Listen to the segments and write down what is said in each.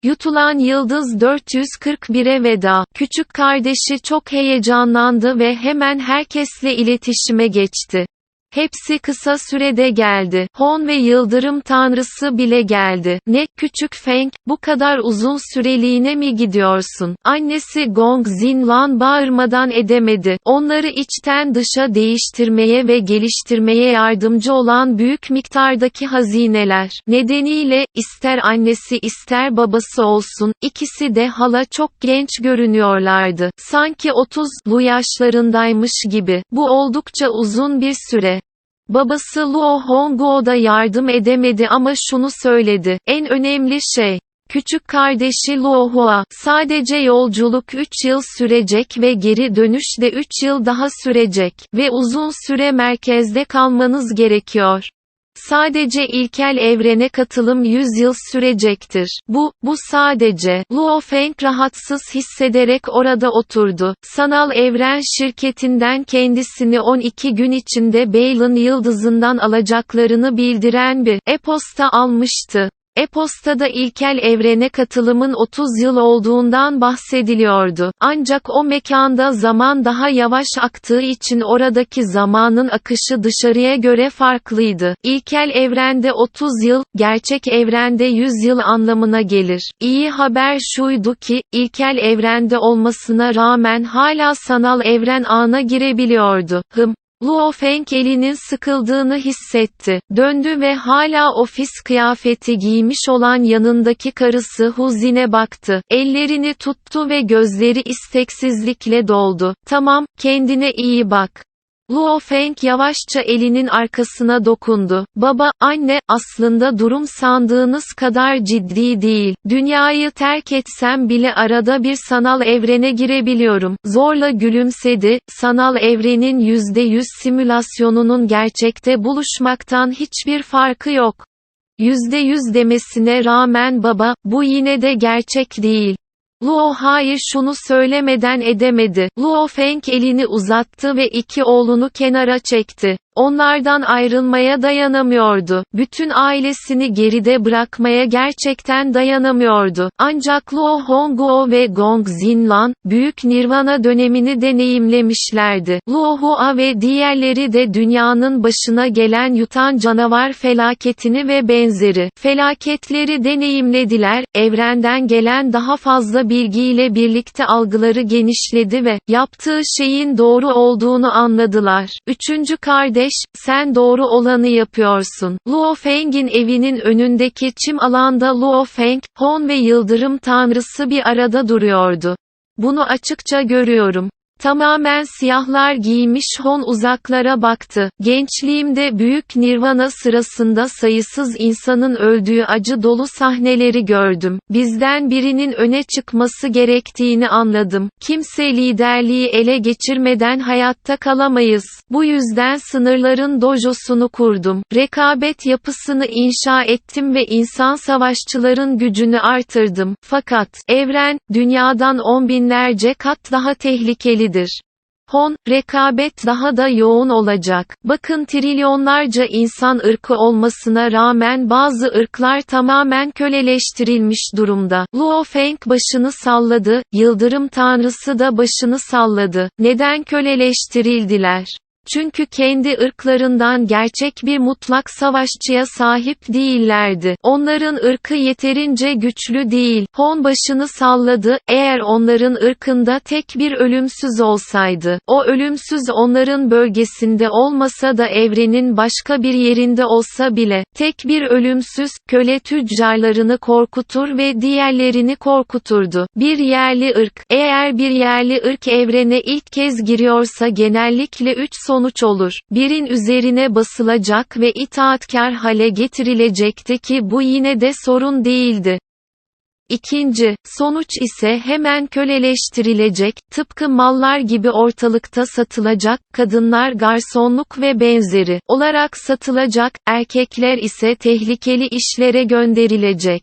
Yutulan yıldız 441'e veda. Küçük kardeşi çok heyecanlandı ve hemen herkesle iletişime geçti. Hepsi kısa sürede geldi. Hon ve yıldırım tanrısı bile geldi. Ne, küçük Feng, bu kadar uzun süreliğine mi gidiyorsun? Annesi Gong Zinlan bağırmadan edemedi. Onları içten dışa değiştirmeye ve geliştirmeye yardımcı olan büyük miktardaki hazineler nedeniyle, ister annesi ister babası olsun, ikisi de hala çok genç görünüyorlardı. Sanki 30'lu yaşlarındaymış gibi. Bu oldukça uzun bir süre. Babası Luo Hongguo da yardım edemedi ama şunu söyledi: en önemli şey, küçük kardeşi Luo Hua, sadece yolculuk 3 yıl sürecek ve geri dönüş de 3 yıl daha sürecek ve uzun süre merkezde kalmanız gerekiyor. Sadece ilkel evrene katılım 100 yıl sürecektir. Bu sadece. Luo Feng rahatsız hissederek orada oturdu. Sanal evren şirketinden kendisini 12 gün içinde Balan yıldızından alacaklarını bildiren bir e-posta almıştı. E-postada ilkel evrene katılımın 30 yıl olduğundan bahsediliyordu. Ancak o mekanda zaman daha yavaş aktığı için oradaki zamanın akışı dışarıya göre farklıydı. İlkel evrende 30 yıl, gerçek evrende 100 yıl anlamına gelir. İyi haber şuydu ki, ilkel evrende olmasına rağmen hala sanal evren ağına girebiliyordu. Luo Feng elinin sıkıldığını hissetti. Döndü ve hala ofis kıyafeti giymiş olan yanındaki karısı Huzin'e baktı. Ellerini tuttu ve gözleri isteksizlikle doldu. Tamam, kendine iyi bak. Luo Feng yavaşça elinin arkasına dokundu. Baba, anne, aslında durum sandığınız kadar ciddi değil. Dünyayı terk etsem bile arada bir sanal evrene girebiliyorum. Zorla gülümsedi. Sanal evrenin %100 simülasyonunun gerçekte buluşmaktan hiçbir farkı yok. %100 demesine rağmen baba, bu yine de gerçek değil. Luo hayır şunu söylemeden edemedi. Luo Feng elini uzattı ve iki oğlunu kenara çekti. Onlardan ayrılmaya dayanamıyordu. Bütün ailesini geride bırakmaya gerçekten dayanamıyordu. Ancak Luo Hongguo ve Gong Zinlan, büyük Nirvana dönemini deneyimlemişlerdi. Luo Hua ve diğerleri de dünyanın başına gelen yutan canavar felaketini ve benzeri felaketleri deneyimlediler. Evrenden gelen daha fazla bilgiyle birlikte algıları genişledi ve yaptığı şeyin doğru olduğunu anladılar. Üçüncü kardeş, sen doğru olanı yapıyorsun. Luo Feng'in evinin önündeki çim alanda Luo Feng, Hon ve yıldırım tanrısı bir arada duruyordu. Bunu açıkça görüyorum. Tamamen siyahlar giymiş Hon uzaklara baktı. Gençliğimde büyük Nirvana sırasında sayısız insanın öldüğü acı dolu sahneleri gördüm. Bizden birinin öne çıkması gerektiğini anladım. Kimse liderliği ele geçirmeden hayatta kalamayız. Bu yüzden sınırların dojosunu kurdum. Rekabet yapısını inşa ettim ve insan savaşçıların gücünü artırdım. Fakat, evren, dünyadan 10 binlerce kat daha tehlikeli. Hon, rekabet daha da yoğun olacak. Bakın trilyonlarca insan ırkı olmasına rağmen bazı ırklar tamamen köleleştirilmiş durumda. Luo Feng başını salladı, yıldırım tanrısı da başını salladı. Neden köleleştirildiler? Çünkü kendi ırklarından gerçek bir mutlak savaşçıya sahip değillerdi. Onların ırkı yeterince güçlü değil. Hon başını salladı, eğer onların ırkında tek bir ölümsüz olsaydı, o ölümsüz onların bölgesinde olmasa da evrenin başka bir yerinde olsa bile, tek bir ölümsüz, köle tüccarlarını korkutur ve diğerlerini korkuturdu. Bir yerli ırk, eğer bir yerli ırk evrene ilk kez giriyorsa genellikle 3 sonuç olur. Birin üzerine basılacak ve itaatkar hale getirilecekti ki bu yine de sorun değildi. İkinci, sonuç ise hemen köleleştirilecek, tıpkı mallar gibi ortalıkta satılacak, kadınlar garsonluk ve benzeri olarak satılacak, erkekler ise tehlikeli işlere gönderilecek.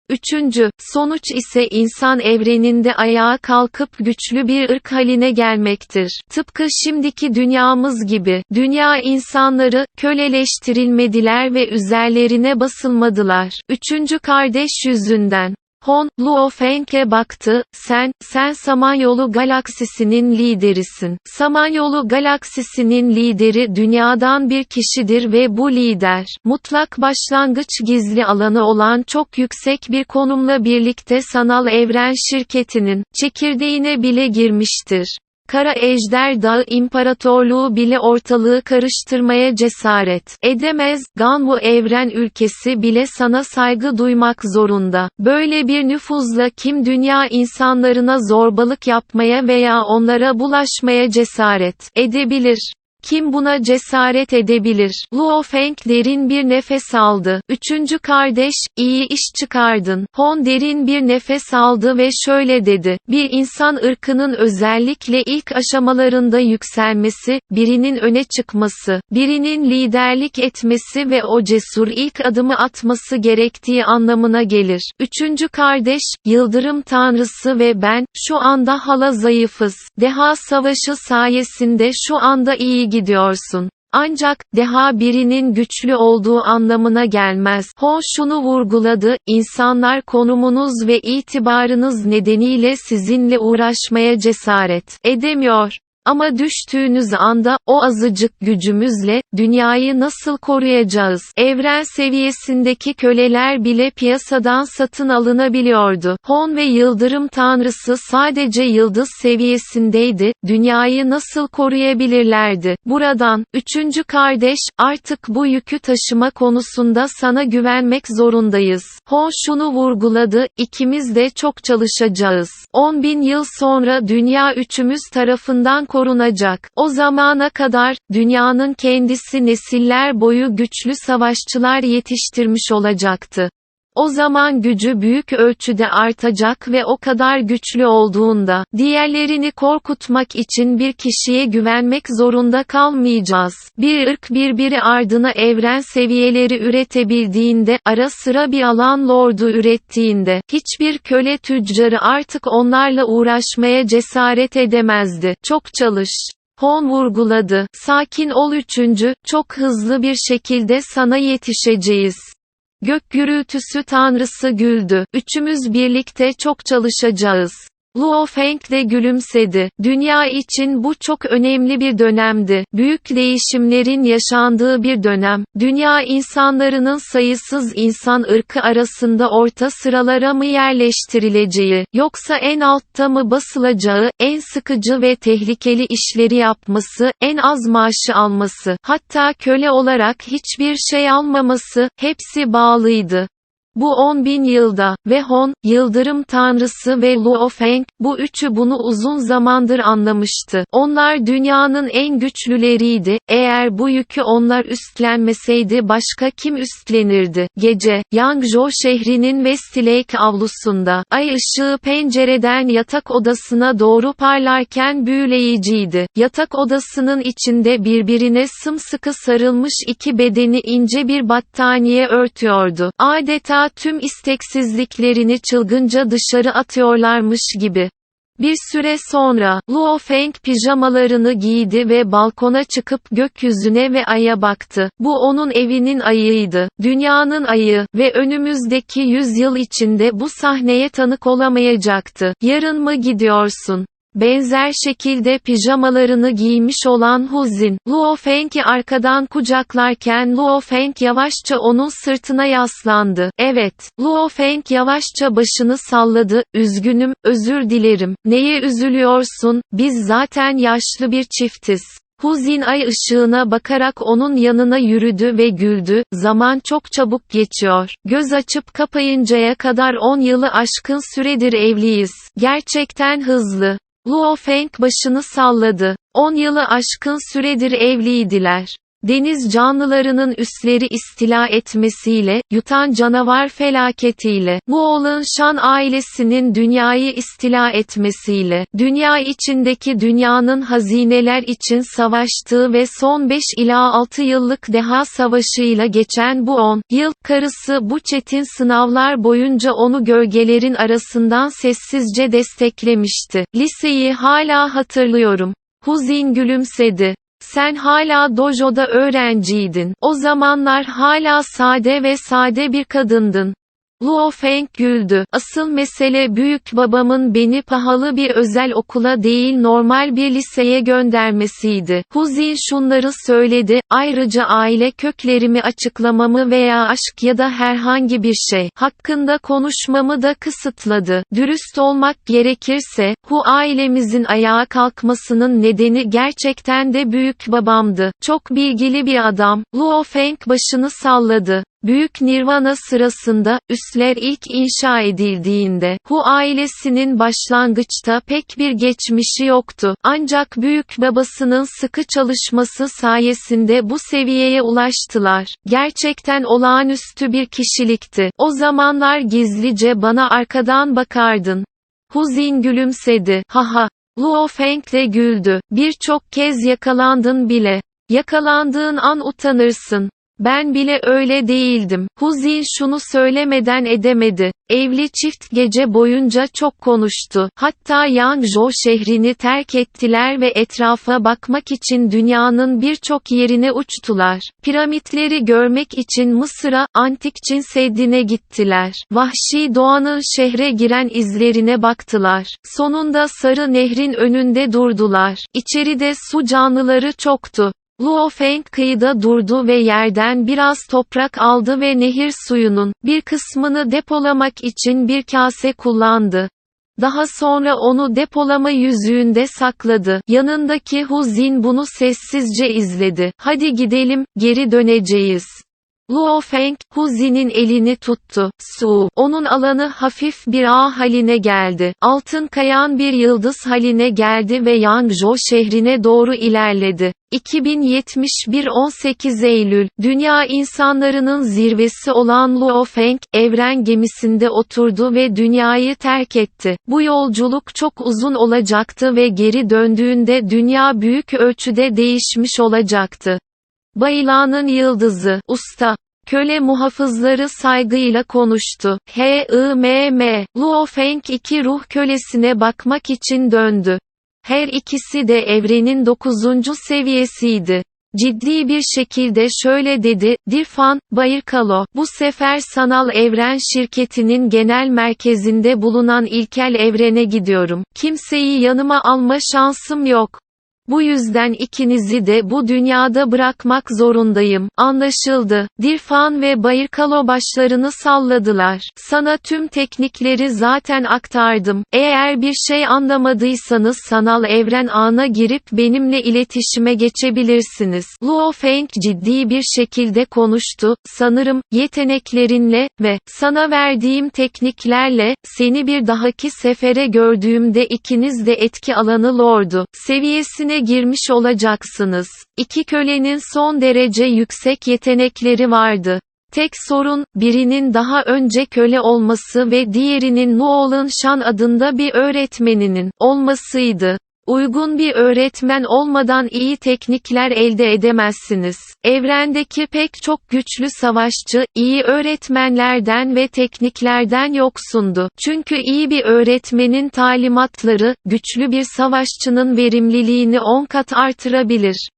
Üçüncü, sonuç ise insan evreninde ayağa kalkıp güçlü bir ırk haline gelmektir. Tıpkı şimdiki dünyamız gibi, dünya insanları, köleleştirilmediler ve üzerlerine basılmadılar. Üçüncü kardeş yüzünden. Hon, Luo Feng'e baktı, sen Samanyolu galaksisinin liderisin. Samanyolu galaksisinin lideri dünyadan bir kişidir ve bu lider, mutlak başlangıç gizli alanı olan çok yüksek bir konumla birlikte sanal evren şirketinin çekirdeğine bile girmiştir. Kara Ejder Dağı İmparatorluğu bile ortalığı karıştırmaya cesaret edemez, Ganwu evren ülkesi bile sana saygı duymak zorunda. Böyle bir nüfuzla kim dünya insanlarına zorbalık yapmaya veya onlara bulaşmaya cesaret edebilir? Kim buna cesaret edebilir? Luo Feng derin bir nefes aldı. Üçüncü kardeş, iyi iş çıkardın. Hon derin bir nefes aldı ve şöyle dedi. Bir insan ırkının özellikle ilk aşamalarında yükselmesi, birinin öne çıkması, birinin liderlik etmesi ve o cesur ilk adımı atması gerektiği anlamına gelir. Üçüncü kardeş, yıldırım tanrısı ve ben, şu anda hala zayıfız. Deha savaşı sayesinde şu anda iyi gidiyorsun. Ancak, deha birinin güçlü olduğu anlamına gelmez. Hon şunu vurguladı, insanlar konumunuz ve itibarınız nedeniyle sizinle uğraşmaya cesaret edemiyor. Ama düştüğünüz anda, o azıcık gücümüzle, dünyayı nasıl koruyacağız? Evren seviyesindeki köleler bile piyasadan satın alınabiliyordu. Hon ve Yıldırım Tanrısı sadece yıldız seviyesindeydi, dünyayı nasıl koruyabilirlerdi? Buradan, üçüncü kardeş, artık bu yükü taşıma konusunda sana güvenmek zorundayız. Hon şunu vurguladı, ikimiz de çok çalışacağız. 10.000 yıl sonra dünya üçümüz tarafından korunacak. O zamana kadar, dünyanın kendisi nesiller boyu güçlü savaşçılar yetiştirmiş olacaktı. O zaman gücü büyük ölçüde artacak ve o kadar güçlü olduğunda, diğerlerini korkutmak için bir kişiye güvenmek zorunda kalmayacağız. Bir ırk birbiri ardına evren seviyeleri üretebildiğinde, ara sıra bir alan lordu ürettiğinde, hiçbir köle tüccarı artık onlarla uğraşmaya cesaret edemezdi. Çok çalış. Hon vurguladı. Sakin ol üçüncü, çok hızlı bir şekilde sana yetişeceğiz. Gök gürültüsü tanrısı güldü. Üçümüz birlikte çok çalışacağız. Luo Feng de gülümsedi. Dünya için bu çok önemli bir dönemdi. Büyük değişimlerin yaşandığı bir dönem. Dünya insanlarının sayısız insan ırkı arasında orta sıralara mı yerleştirileceği, yoksa en altta mı basılacağı, en sıkıcı ve tehlikeli işleri yapması, en az maaşı alması, hatta köle olarak hiçbir şey almaması, hepsi bağlıydı. Bu 10.000 yılda, ve Hon, Yıldırım Tanrısı ve Luo Feng, bu üçü bunu uzun zamandır anlamıştı. Onlar dünyanın en güçlüleriydi, eğer bu yükü onlar üstlenmeseydi başka kim üstlenirdi? Gece, Yangzhou şehrinin Westlake avlusunda, ay ışığı pencereden yatak odasına doğru parlarken büyüleyiciydi. Yatak odasının içinde birbirine sımsıkı sarılmış iki bedeni ince bir battaniye örtüyordu. Adeta tüm isteksizliklerini çılgınca dışarı atıyorlarmış gibi. Bir süre sonra, Luo Feng pijamalarını giydi ve balkona çıkıp gökyüzüne ve aya baktı. Bu onun evinin ayıydı, dünyanın ayı ve önümüzdeki 100 yıl içinde bu sahneye tanık olamayacaktı. Yarın mı gidiyorsun? Benzer şekilde pijamalarını giymiş olan Huzin, Luo Feng'i arkadan kucaklarken Luo Feng yavaşça onun sırtına yaslandı. Evet, Luo Feng yavaşça başını salladı, üzgünüm, özür dilerim. Neye üzülüyorsun, biz zaten yaşlı bir çiftiz. Huzin ay ışığına bakarak onun yanına yürüdü ve güldü, zaman çok çabuk geçiyor. Göz açıp kapayıncaya kadar 10 yılı aşkın süredir evliyiz. Gerçekten hızlı. Luo Feng başını salladı. 10 yılı aşkın süredir evliydiler. Deniz canlılarının üsleri istila etmesiyle, yutan canavar felaketiyle, Muolan Shan ailesinin dünyayı istila etmesiyle, dünya içindeki dünyanın hazineler için savaştığı ve son 5 ila 6 yıllık deha savaşıyla geçen bu 10 yıl, karısı bu çetin sınavlar boyunca onu gölgelerin arasından sessizce desteklemişti. Liseyi hala hatırlıyorum. Huzin gülümsedi. Sen hala dojoda öğrenciydin. O zamanlar hala sade ve sade bir kadındın. Luo Feng güldü. Asıl mesele büyük babamın beni pahalı bir özel okula değil normal bir liseye göndermesiydi. Hu Jin şunları söyledi, ayrıca aile köklerimi açıklamamı veya aşk ya da herhangi bir şey hakkında konuşmamı da kısıtladı. Dürüst olmak gerekirse, Hu ailemizin ayağa kalkmasının nedeni gerçekten de büyük babamdı. Çok bilgili bir adam. Luo Feng başını salladı. Büyük Nirvana sırasında, üsler ilk inşa edildiğinde, Hu ailesinin başlangıçta pek bir geçmişi yoktu. Ancak büyük babasının sıkı çalışması sayesinde bu seviyeye ulaştılar. Gerçekten olağanüstü bir kişilikti. O zamanlar gizlice bana arkadan bakardın. Hu Jin gülümsedi. Haha. Luo Feng de güldü. Birçok kez yakalandın bile. Yakalandığın an utanırsın. Ben bile öyle değildim. Hu Jin şunu söylemeden edemedi. Evli çift gece boyunca çok konuştu. Hatta Yangzhou şehrini terk ettiler ve etrafa bakmak için dünyanın birçok yerine uçtular. Piramitleri görmek için Mısır'a, Antik Çin Seddi'ne gittiler. Vahşi doğanın şehre giren izlerine baktılar. Sonunda Sarı Nehrin önünde durdular. İçeride su canlıları çoktu. Luo Feng kıyıda durdu ve yerden biraz toprak aldı ve nehir suyunun bir kısmını depolamak için bir kase kullandı. Daha sonra onu depolama yüzüğünde sakladı. Yanındaki Hu Jin bunu sessizce izledi. Hadi gidelim, geri döneceğiz. Luo Feng, Hu Jin'in elini tuttu. Su, onun alanı hafif bir ağ haline geldi. Altın kayan bir yıldız haline geldi ve Yangzhou şehrine doğru ilerledi. 2071 18 Eylül, dünya insanlarının zirvesi olan Luo Feng, evren gemisinde oturdu ve dünyayı terk etti. Bu yolculuk çok uzun olacaktı ve geri döndüğünde dünya büyük ölçüde değişmiş olacaktı. Bayla'nın yıldızı, usta, köle muhafızları saygıyla konuştu. Luo Feng iki ruh kölesine bakmak için döndü. Her ikisi de evrenin 9. seviyesiydi. Ciddi bir şekilde şöyle dedi, Dirfan, Bayırkalo, bu sefer sanal evren şirketinin genel merkezinde bulunan ilkel evrene gidiyorum. Kimseyi yanıma alma şansım yok. Bu yüzden ikinizi de bu dünyada bırakmak zorundayım. Anlaşıldı. Dirfan ve Bayırkalo başlarını salladılar. Sana tüm teknikleri zaten aktardım. Eğer bir şey anlamadıysanız sanal evren ağına girip benimle iletişime geçebilirsiniz. Luo Feng ciddi bir şekilde konuştu. Sanırım, yeteneklerinle ve sana verdiğim tekniklerle, seni bir dahaki sefere gördüğümde ikiniz de etki alanı lordu seviyesine girmiş olacaksınız. İki kölenin son derece yüksek yetenekleri vardı. Tek sorun, birinin daha önce köle olması ve diğerinin Nuolan Shan adında bir öğretmeninin olmasıydı. Uygun bir öğretmen olmadan iyi teknikler elde edemezsiniz. Evrendeki pek çok güçlü savaşçı, iyi öğretmenlerden ve tekniklerden yoksundu. Çünkü iyi bir öğretmenin talimatları, güçlü bir savaşçının verimliliğini 10 kat artırabilir.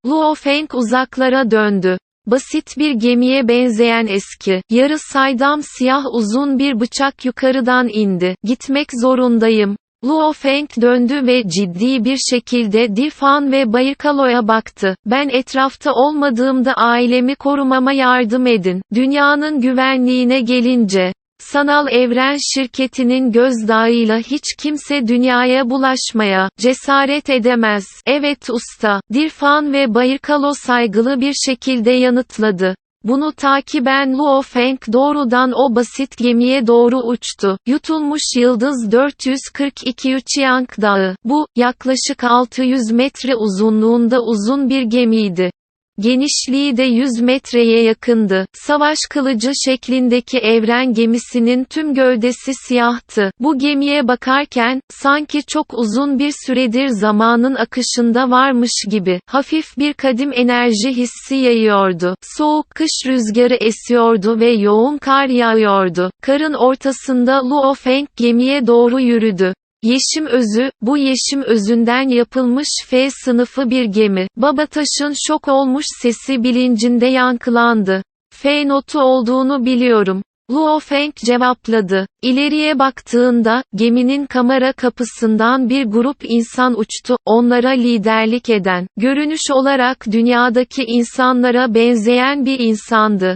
Luo Feng uzaklara döndü. Basit bir gemiye benzeyen eski, yarı saydam siyah uzun bir bıçak yukarıdan indi. Gitmek zorundayım. Luo Feng döndü ve ciddi bir şekilde Dirfan ve Bayırkalo'ya baktı. Ben etrafta olmadığımda ailemi korumama yardım edin. Dünyanın güvenliğine gelince, sanal evren şirketinin gözdağıyla hiç kimse dünyaya bulaşmaya cesaret edemez. Evet usta, Dirfan ve Bayırkalo saygılı bir şekilde yanıtladı. Bunu takiben Luo Feng doğrudan o basit gemiye doğru uçtu. Yutulmuş Yıldız 442 Yuqiang Dağı. Bu, yaklaşık 600 metre uzunluğunda uzun bir gemiydi. Genişliği de 100 metreye yakındı. Savaş kılıcı şeklindeki evren gemisinin tüm gövdesi siyahtı. Bu gemiye bakarken, sanki çok uzun bir süredir zamanın akışında varmış gibi, hafif bir kadim enerji hissi yayıyordu. Soğuk kış rüzgarı esiyordu ve yoğun kar yağıyordu. Karın ortasında Luo Feng gemiye doğru yürüdü. Yeşim özü, bu yeşim özünden yapılmış F sınıfı bir gemi. Babataş'ın şok olmuş sesi bilincinde yankılandı. F notu olduğunu biliyorum. Luo Feng cevapladı. İleriye baktığında, geminin kamera kapısından bir grup insan uçtu, onlara liderlik eden, görünüş olarak dünyadaki insanlara benzeyen bir insandı.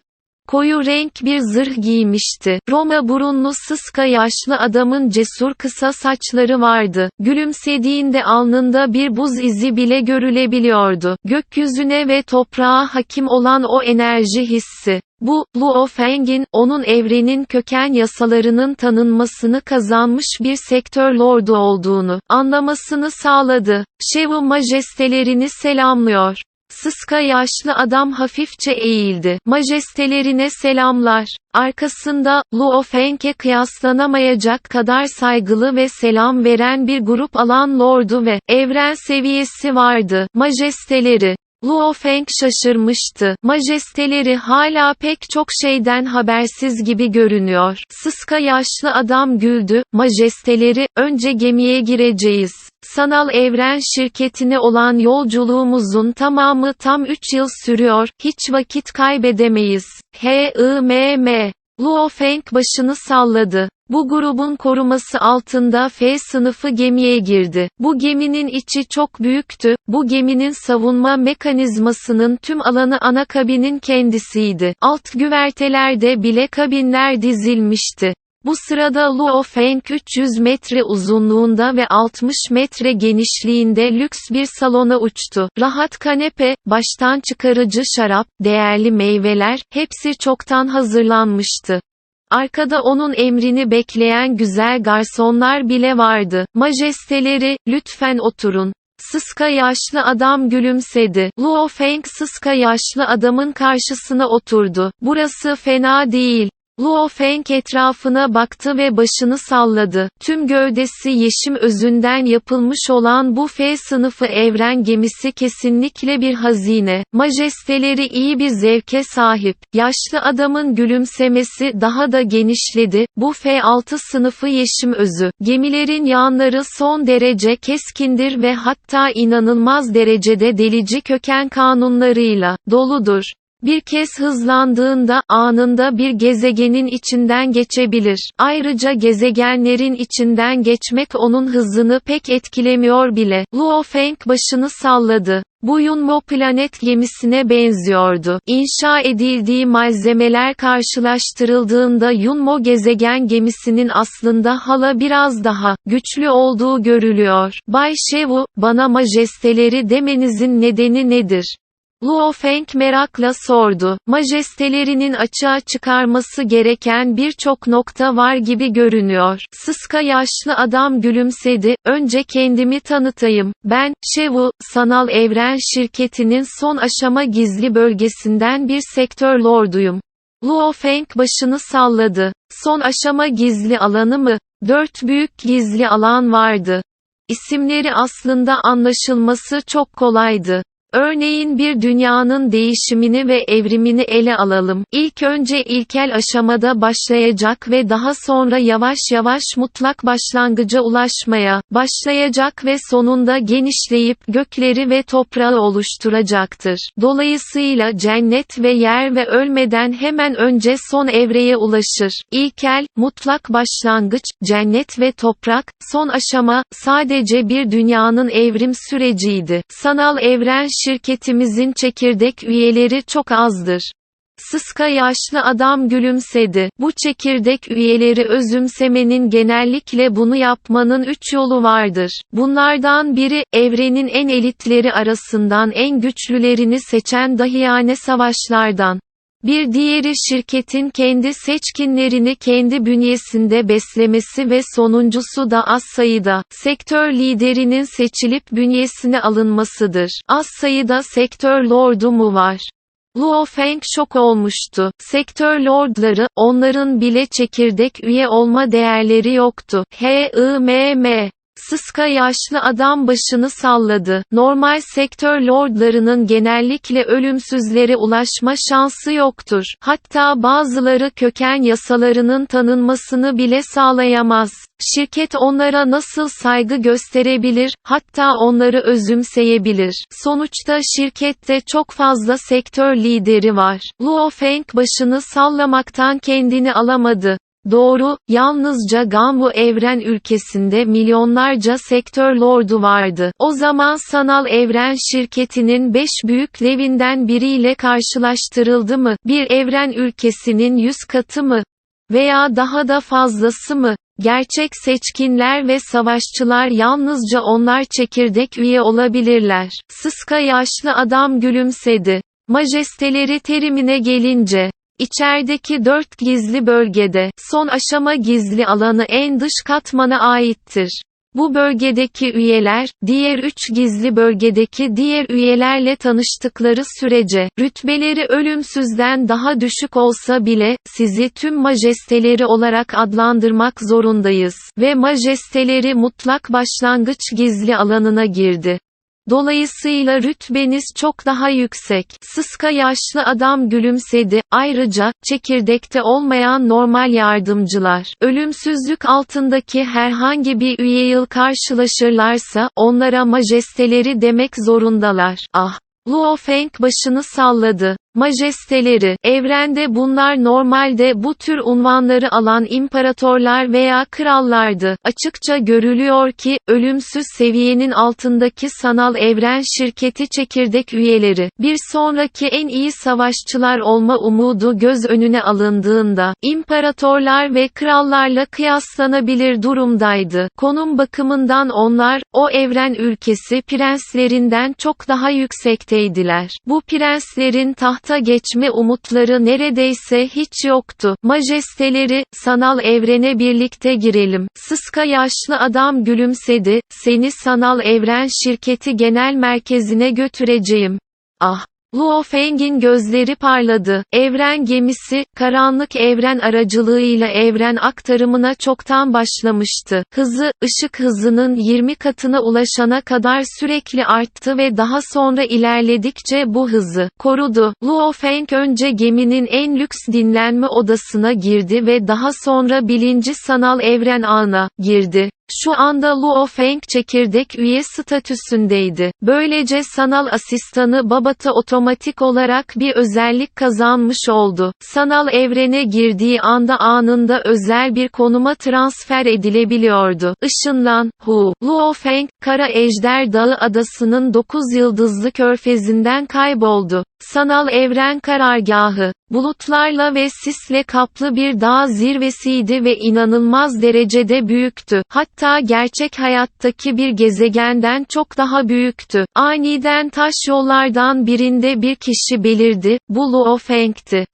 Koyu renk bir zırh giymişti. Roma burunlu sıska yaşlı adamın cesur kısa saçları vardı. Gülümsediğinde alnında bir buz izi bile görülebiliyordu. Gökyüzüne ve toprağa hakim olan o enerji hissi. Bu, Luo Feng'in, onun evrenin köken yasalarının tanınmasını kazanmış bir sektör lordu olduğunu anlamasını sağladı. Shevu majestelerini selamlıyor. Sıska yaşlı adam hafifçe eğildi. Majestelerine selamlar. Arkasında, Luo Feng'e kıyaslanamayacak kadar saygılı ve selam veren bir grup alan lordu ve evren seviyesi vardı. Majesteleri. Luo Feng şaşırmıştı. Majesteleri hala pek çok şeyden habersiz gibi görünüyor. Sıska yaşlı adam güldü. Majesteleri, önce gemiye gireceğiz. Sanal evren şirketine olan yolculuğumuzun tamamı tam 3 yıl sürüyor, hiç vakit kaybedemeyiz. Luo Feng başını salladı. Bu grubun koruması altında F sınıfı gemiye girdi. Bu geminin içi çok büyüktü, bu geminin savunma mekanizmasının tüm alanı ana kabinin kendisiydi. Alt güvertelerde bile kabinler dizilmişti. Bu sırada Luo Feng 300 metre uzunluğunda ve 60 metre genişliğinde lüks bir salona uçtu. Rahat kanepe, baştan çıkarıcı şarap, değerli meyveler, hepsi çoktan hazırlanmıştı. Arkada onun emrini bekleyen güzel garsonlar bile vardı. Majesteleri, lütfen oturun. Sıska yaşlı adam gülümsedi. Luo Feng sıska yaşlı adamın karşısına oturdu. Burası fena değil. Luo Feng etrafına baktı ve başını salladı. Tüm gövdesi yeşim özünden yapılmış olan bu F sınıfı evren gemisi kesinlikle bir hazine. Majesteleri iyi bir zevke sahip. Yaşlı adamın gülümsemesi daha da genişledi. Bu F6 sınıfı yeşim özü. Gemilerin yanları son derece keskindir ve hatta inanılmaz derecede delici köken kanunlarıyla doludur. Bir kez hızlandığında, anında bir gezegenin içinden geçebilir. Ayrıca gezegenlerin içinden geçmek onun hızını pek etkilemiyor bile. Luo Feng başını salladı. Bu Yunmo planet gemisine benziyordu. İnşa edildiği malzemeler karşılaştırıldığında Yunmo gezegen gemisinin aslında hala biraz daha güçlü olduğu görülüyor. Bay Shevu, bana majesteleri demenizin nedeni nedir? Luo Feng merakla sordu. Majestelerinin açığa çıkarması gereken birçok nokta var gibi görünüyor. Sıska yaşlı adam gülümsedi. Önce kendimi tanıtayım. Ben, Shevu, sanal evren şirketinin son aşama gizli bölgesinden bir sektör lorduyum. Luo Feng başını salladı. Son aşama gizli alanı mı? 4 büyük gizli alan vardı. İsimleri aslında anlaşılması çok kolaydı. Örneğin bir dünyanın değişimini ve evrimini ele alalım. İlk önce ilkel aşamada başlayacak ve daha sonra yavaş yavaş mutlak başlangıca ulaşmaya başlayacak ve sonunda genişleyip gökleri ve toprağı oluşturacaktır. Dolayısıyla cennet ve yer ve ölmeden hemen önce son evreye ulaşır. İlkel, mutlak başlangıç, cennet ve toprak, son aşama, sadece bir dünyanın evrim süreciydi. Sanal evren şirketimizin çekirdek üyeleri çok azdır. Sıska yaşlı adam gülümsedi. Bu çekirdek üyeleri özümsemenin genellikle bunu yapmanın 3 yolu vardır. Bunlardan biri, evrenin en elitleri arasından en güçlülerini seçen dahiyane savaşlardan. Bir diğeri şirketin kendi seçkinlerini kendi bünyesinde beslemesi ve sonuncusu da az sayıda sektör liderinin seçilip bünyesine alınmasıdır. Az sayıda sektör lordu mu var? Luo Feng şok olmuştu. Sektör lordları, onların bile çekirdek üye olma değerleri yoktu. Sıska yaşlı adam başını salladı. Normal sektör lordlarının genellikle ölümsüzlere ulaşma şansı yoktur. Hatta bazıları köken yasalarının tanınmasını bile sağlayamaz. Şirket onlara nasıl saygı gösterebilir, hatta onları özümseyebilir? Sonuçta şirkette çok fazla sektör lideri var. Luo Feng başını sallamaktan kendini alamadı. Doğru, yalnızca Ganwu evren ülkesinde milyonlarca sektör lordu vardı. O zaman sanal evren şirketinin 5 büyük devinden biriyle karşılaştırıldı mı? Bir evren ülkesinin 100 katı mı? Veya daha da fazlası mı? Gerçek seçkinler ve savaşçılar yalnızca onlar çekirdek üye olabilirler. Sıska yaşlı adam gülümsedi. Majesteleri terimine gelince, İçerideki 4 gizli bölgede, son aşama gizli alanı en dış katmana aittir. Bu bölgedeki üyeler, diğer 3 gizli bölgedeki diğer üyelerle tanıştıkları sürece, rütbeleri ölümsüzden daha düşük olsa bile, sizi tüm majesteleri olarak adlandırmak zorundayız, ve majesteleri mutlak başlangıç gizli alanına girdi. Dolayısıyla rütbeniz çok daha yüksek. Sıska yaşlı adam gülümsedi. Ayrıca, çekirdekte olmayan normal yardımcılar, ölümsüzlük altındaki herhangi bir üyeyle karşılaşırlarsa, onlara majesteleri demek zorundalar. Ah! Luo Feng başını salladı. Majesteleri, evrende bunlar normalde bu tür unvanları alan imparatorlar veya krallardı. Açıkça görülüyor ki, ölümsüz seviyenin altındaki sanal evren şirketi çekirdek üyeleri, bir sonraki en iyi savaşçılar olma umudu göz önüne alındığında, imparatorlar ve krallarla kıyaslanabilir durumdaydı. Konum bakımından onlar, o evren ülkesi prenslerinden çok daha yüksekteydiler. Bu prenslerin tahta geçme umutları neredeyse hiç yoktu. Majesteleri, sanal evrene birlikte girelim. Sıska yaşlı adam gülümsedi. Seni sanal evren şirketi genel merkezine götüreceğim. Ah! Luo Feng'in gözleri parladı. Evren gemisi, karanlık evren aracılığıyla evren aktarımına çoktan başlamıştı. Hızı, ışık hızının 20 katına ulaşana kadar sürekli arttı ve daha sonra ilerledikçe bu hızı korudu. Luo Feng önce geminin en lüks dinlenme odasına girdi ve daha sonra bilinci sanal evren ağına girdi. Şu anda Luo Feng çekirdek üye statüsündeydi. Böylece sanal asistanı Babat'a otomatik olarak bir özellik kazanmış oldu. Sanal evrene girdiği anda anında özel bir konuma transfer edilebiliyordu. Işınlan, Hu. Luo Feng, Kara Ejder Dağı adasının 9 yıldızlı körfezinden kayboldu. Sanal evren karargahı, bulutlarla ve sisle kaplı bir dağ zirvesiydi ve inanılmaz derecede büyüktü. Hatta gerçek hayattaki bir gezegenden çok daha büyüktü. Aniden taş yollardan birinde bir kişi belirdi. Bu Luo Feng'ti.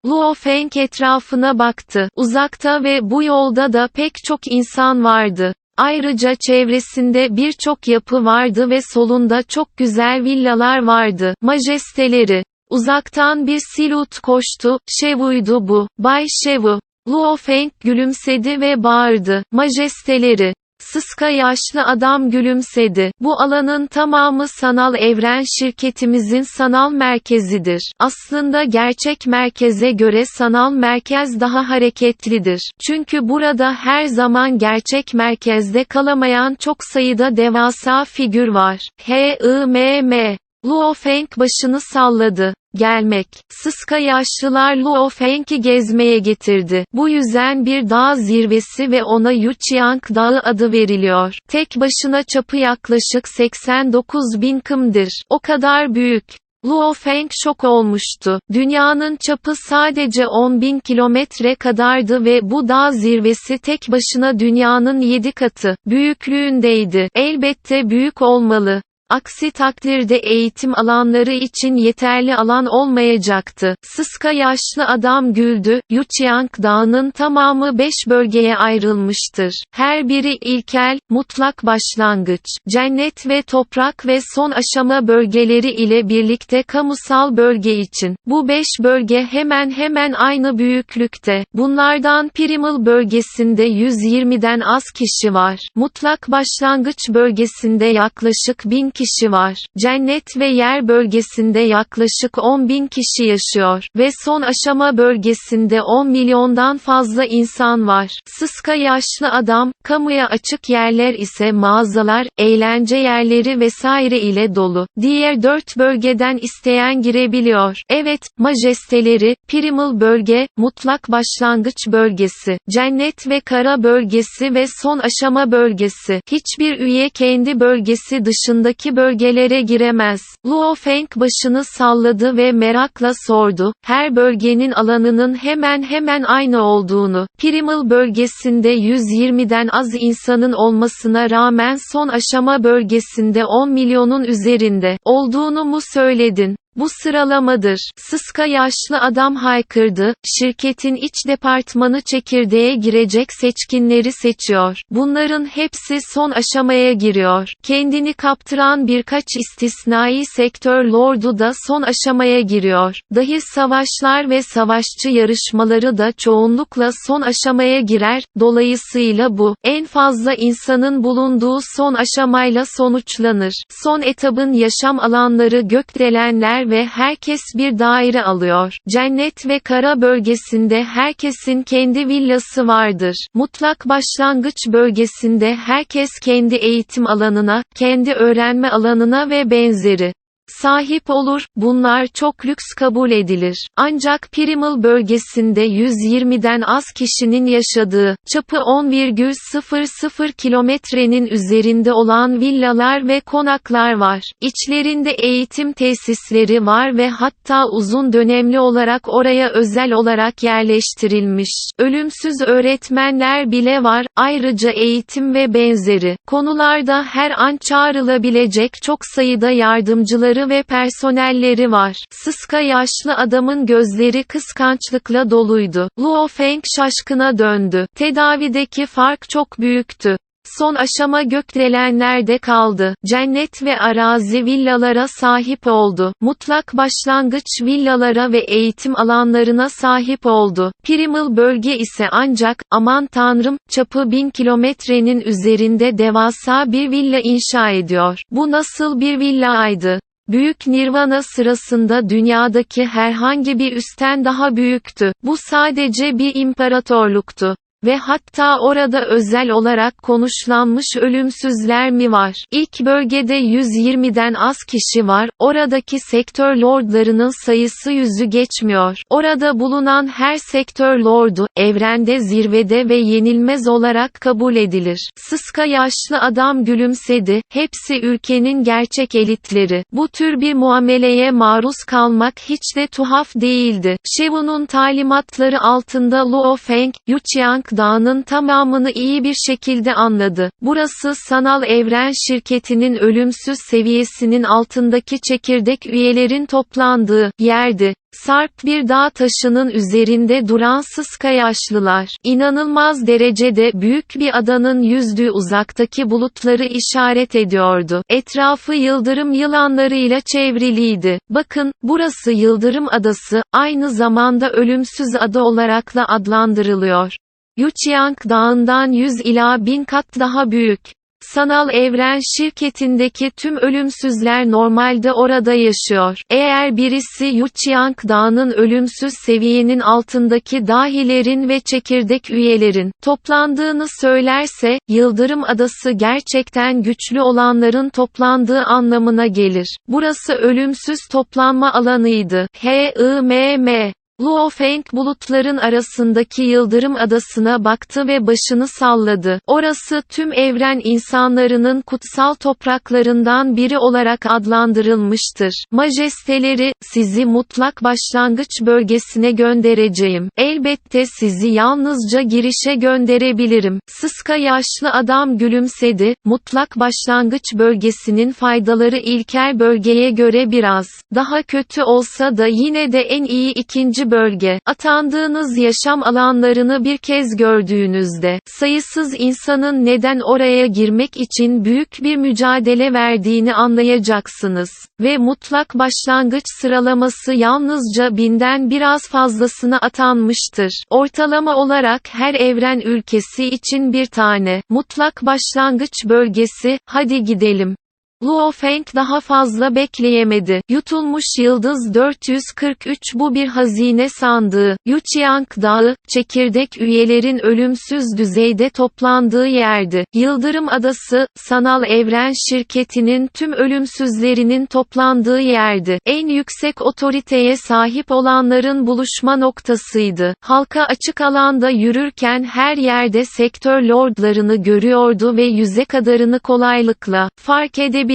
Luo Feng etrafına baktı. Uzakta ve bu yolda da pek çok insan vardı. Ayrıca çevresinde birçok yapı vardı ve solunda çok güzel villalar vardı. Majesteleri, uzaktan bir silut koştu. Shevu'ydu bu. Bay Shevu. Luo Feng gülümsedi ve bağırdı. Majesteleri. Sıska yaşlı adam gülümsedi. Bu alanın tamamı sanal evren şirketimizin sanal merkezidir. Aslında gerçek merkeze göre sanal merkez daha hareketlidir. Çünkü burada her zaman gerçek merkezde kalamayan çok sayıda devasa figür var. H-I-M-M. Luo Feng başını salladı. Gelmek. Sıska yaşlılar Luo Feng'i gezmeye getirdi. Bu yüzden bir dağ zirvesi ve ona Yuqiang Dağı adı veriliyor. Tek başına çapı yaklaşık 89.000 km'dir. O kadar büyük. Luo Feng şok olmuştu. Dünyanın çapı sadece 10.000 kilometre kadardı ve bu dağ zirvesi tek başına dünyanın 7 katı büyüklüğündeydi. Elbette büyük olmalı. Aksi takdirde eğitim alanları için yeterli alan olmayacaktı. Sıska yaşlı adam güldü. Yuchiang Dağı'nın tamamı 5 bölgeye ayrılmıştır. Her biri ilkel, mutlak başlangıç, cennet ve toprak ve son aşama bölgeleri ile birlikte kamusal bölge için. Bu 5 bölge hemen hemen aynı büyüklükte. Bunlardan Primal bölgesinde 120'den az kişi var. Mutlak başlangıç bölgesinde yaklaşık 1000 kişi var. Cennet ve yer bölgesinde yaklaşık 10.000 kişi yaşıyor ve son aşama bölgesinde 10 milyondan fazla insan var. Sıska yaşlı adam, kamuya açık yerler ise mağazalar, eğlence yerleri vesaire ile dolu. Diğer 4 bölgeden isteyen girebiliyor. Evet, majesteleri, Primal bölge, mutlak başlangıç bölgesi, cennet ve kara bölgesi ve son aşama bölgesi. Hiçbir üye kendi bölgesi dışındaki bölgelere giremez. Luo Feng başını salladı ve merakla sordu. Her bölgenin alanının hemen hemen aynı olduğunu, Primal bölgesinde 120'den az insanın olmasına rağmen son aşama bölgesinde 10 milyonun üzerinde olduğunu mu söyledin? Bu sıralamadır. Sıska yaşlı adam haykırdı. Şirketin iç departmanı çekirdeğe girecek seçkinleri seçiyor. Bunların hepsi son aşamaya giriyor. Kendini kaptıran birkaç istisnai sektör lordu da son aşamaya giriyor. Dahi savaşlar ve savaşçı yarışmaları da çoğunlukla son aşamaya girer. Dolayısıyla bu, en fazla insanın bulunduğu son aşamayla sonuçlanır. Son etabın yaşam alanları gökdelenler ve herkes bir daire alıyor. Cennet ve kara bölgesinde herkesin kendi villası vardır. Mutlak başlangıç bölgesinde herkes kendi eğitim alanına, kendi öğrenme alanına ve benzeri sahip olur. Bunlar çok lüks kabul edilir. Ancak Primal bölgesinde 120'den az kişinin yaşadığı, çapı 10,00 kilometrenin üzerinde olan villalar ve konaklar var. İçlerinde eğitim tesisleri var ve hatta uzun dönemli olarak oraya özel olarak yerleştirilmiş ölümsüz öğretmenler bile var. Ayrıca eğitim ve benzeri konularda her an çağrılabilecek çok sayıda yardımcıları ve personelleri var. Sıska yaşlı adamın gözleri kıskançlıkla doluydu. Luo Feng şaşkına döndü. Tedavideki fark çok büyüktü. Son aşama gökdelenlerde kaldı. Cennet ve arazi villalara sahip oldu. Mutlak başlangıç villalara ve eğitim alanlarına sahip oldu. Primal bölge ise ancak, aman tanrım, çapı 1000 kilometrenin üzerinde devasa bir villa inşa ediyor. Bu nasıl bir villaydı? Büyük Nirvana sırasında dünyadaki herhangi bir üsten daha büyüktü. Bu sadece bir imparatorluktu. Ve hatta orada özel olarak konuşlanmış ölümsüzler mi var? İlk bölgede 120'den az kişi var, oradaki sektör lordlarının sayısı 100'ü geçmiyor. Orada bulunan her sektör lordu, evrende zirvede ve yenilmez olarak kabul edilir. Sıska yaşlı adam gülümsedi, hepsi ülkenin gerçek elitleri. Bu tür bir muameleye maruz kalmak hiç de tuhaf değildi. Shew'un talimatları altında Luo Feng, Yuchiang Dağı'nın tamamını iyi bir şekilde anladı. Burası sanal evren şirketinin ölümsüz seviyesinin altındaki çekirdek üyelerin toplandığı yerdi. Sarp bir dağ taşının üzerinde duran sıska yaşlılar, inanılmaz derecede büyük bir adanın yüzdüğü uzaktaki bulutları işaret ediyordu. Etrafı yıldırım yılanlarıyla çevriliydi. Bakın, burası Yıldırım Adası, aynı zamanda Ölümsüz Ada olarak da adlandırılıyor. Yuchiang Dağı'ndan 100 ila 1000 kat daha büyük. Sanal evren şirketindeki tüm ölümsüzler normalde orada yaşıyor. Eğer birisi Yuchiang Dağı'nın ölümsüz seviyenin altındaki dahilerin ve çekirdek üyelerin toplandığını söylerse, Yıldırım Adası gerçekten güçlü olanların toplandığı anlamına gelir. Burası ölümsüz toplanma alanıydı. HIMM Luo Feng bulutların arasındaki Yıldırım Adası'na baktı ve başını salladı. Orası tüm evren insanlarının kutsal topraklarından biri olarak adlandırılmıştır. Majesteleri, sizi mutlak başlangıç bölgesine göndereceğim. Elbette sizi yalnızca girişe gönderebilirim. Sıska yaşlı adam gülümsedi. Mutlak başlangıç bölgesinin faydaları ilkel bölgeye göre biraz daha kötü olsa da yine de en iyi ikinci bölge. Atandığınız yaşam alanlarını bir kez gördüğünüzde, sayısız insanın neden oraya girmek için büyük bir mücadele verdiğini anlayacaksınız. Ve mutlak başlangıç sıralaması yalnızca 1000'den biraz fazlasına atanmıştır. Ortalama olarak her evren ülkesi için bir tane. Mutlak başlangıç bölgesi, hadi gidelim. Luo Feng daha fazla bekleyemedi. Yutulmuş Yıldız 443 bu bir hazine sandığı. Yuqiang Dağı, çekirdek üyelerin ölümsüz düzeyde toplandığı yerdi. Yıldırım Adası, sanal evren şirketinin tüm ölümsüzlerinin toplandığı yerdi. En yüksek otoriteye sahip olanların buluşma noktasıydı. Halka açık alanda yürürken her yerde sektör lordlarını görüyordu ve yüze kadarını kolaylıkla fark edebiliyordu.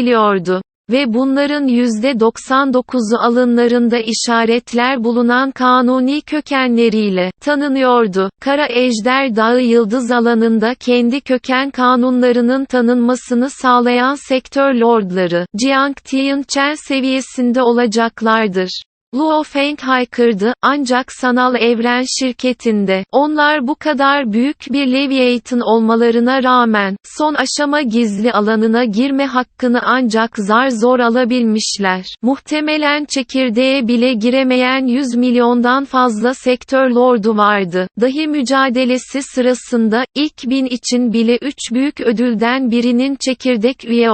Ve bunların %99'u alınlarında işaretler bulunan kanuni kökenleriyle tanınıyordu. Kara Ejder Dağı yıldız alanında kendi köken kanunlarının tanınmasını sağlayan sektör lordları, Jiang Tianchen seviyesinde olacaklardır. Luo Feng haykırdı, ancak sanal evren şirketinde, onlar bu kadar büyük bir Leviathan olmalarına rağmen, son aşama gizli alanına girme hakkını ancak zar zor alabilmişler. Muhtemelen çekirdeğe bile giremeyen 100 milyondan fazla sektör lordu vardı. Dahi mücadelesi sırasında, ilk 1000 için bile 3 büyük ödülden birinin çekirdek üye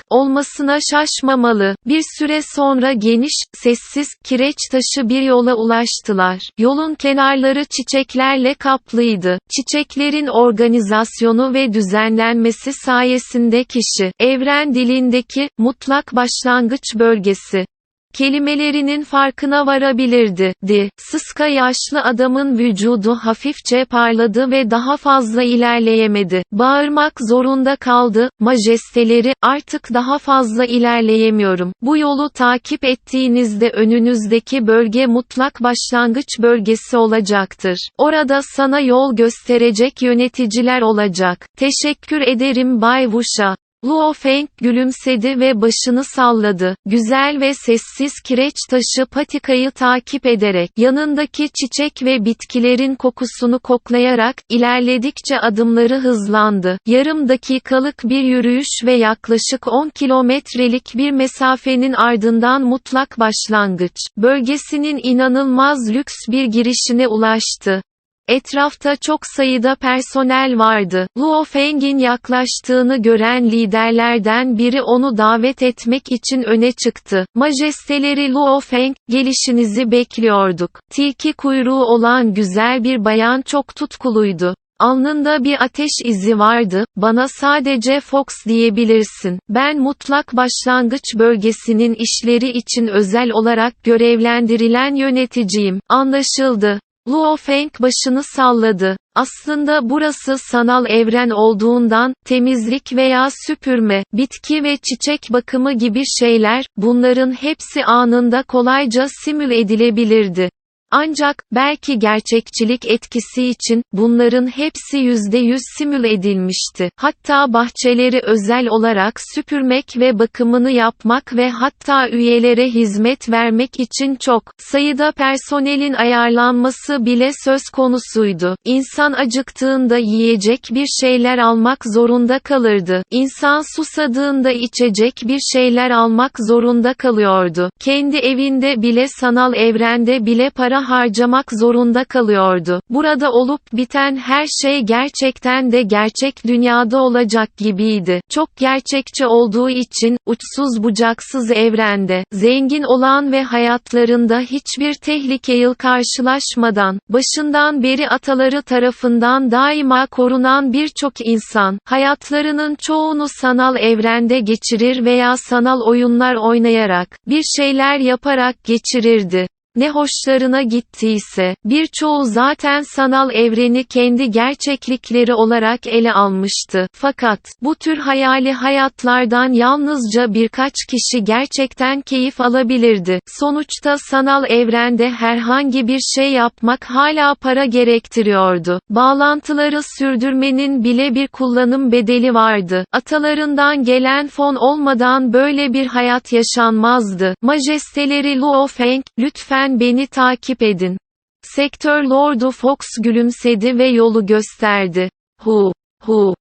olmasına şaşmamalı. Bir süre sonra geniş, sessiz, kireç taşı bir yola ulaştılar. Yolun kenarları çiçeklerle kaplıydı. Çiçeklerin organizasyonu ve düzenlenmesi sayesinde kişi, evren dilindeki, mutlak başlangıç bölgesi kelimelerinin farkına varabilirdi. Sıska yaşlı adamın vücudu hafifçe parladı ve daha fazla ilerleyemedi. Bağırmak zorunda kaldı, majesteleri, artık daha fazla ilerleyemiyorum. Bu yolu takip ettiğinizde önünüzdeki bölge mutlak başlangıç bölgesi olacaktır. Orada sana yol gösterecek yöneticiler olacak. Teşekkür ederim Bay Wuxia. Luo Feng gülümsedi ve başını salladı. Güzel ve sessiz kireç taşı patikayı takip ederek, yanındaki çiçek ve bitkilerin kokusunu koklayarak, ilerledikçe adımları hızlandı. Yarım dakikalık bir yürüyüş ve yaklaşık 10 kilometrelik bir mesafenin ardından mutlak başlangıç bölgesinin inanılmaz lüks bir girişine ulaştı. Etrafta çok sayıda personel vardı. Luo Feng'in yaklaştığını gören liderlerden biri onu davet etmek için öne çıktı. Majesteleri Luo Feng, gelişinizi bekliyorduk. Tilki kuyruğu olan güzel bir bayan çok tutkuluydu. Alnında bir ateş izi vardı. Bana sadece Fox diyebilirsin. Ben mutlak başlangıç bölgesinin işleri için özel olarak görevlendirilen yöneticiyim. Anlaşıldı. Luo Feng başını salladı. Aslında burası sanal evren olduğundan, temizlik veya süpürme, bitki ve çiçek bakımı gibi şeyler, bunların hepsi anında kolayca simüle edilebilirdi. Ancak, belki gerçekçilik etkisi için, bunların hepsi %100 simüle edilmişti. Hatta bahçeleri özel olarak süpürmek ve bakımını yapmak ve hatta üyelere hizmet vermek için çok sayıda personelin ayarlanması bile söz konusuydu. İnsan acıktığında yiyecek bir şeyler almak zorunda kalırdı. İnsan susadığında içecek bir şeyler almak zorunda kalıyordu. Kendi evinde bile sanal evrende bile para harcamak zorunda kalıyordu. Burada olup biten her şey gerçekten de gerçek dünyada olacak gibiydi. Çok gerçekçi olduğu için, uçsuz bucaksız evrende, zengin olan ve hayatlarında hiçbir tehlikeyle karşılaşmadan, başından beri ataları tarafından daima korunan birçok insan, hayatlarının çoğunu sanal evrende geçirir veya sanal oyunlar oynayarak, bir şeyler yaparak geçirirdi. Ne hoşlarına gittiyse, birçoğu zaten sanal evreni kendi gerçeklikleri olarak ele almıştı. Fakat, bu tür hayali hayatlardan yalnızca birkaç kişi gerçekten keyif alabilirdi. Sonuçta sanal evrende herhangi bir şey yapmak hala para gerektiriyordu. Bağlantıları sürdürmenin bile bir kullanım bedeli vardı. Atalarından gelen fon olmadan böyle bir hayat yaşanmazdı. Majesteleri Luo Feng, lütfen beni takip edin. Sektör Lordu Fox gülümsedi ve yolu gösterdi.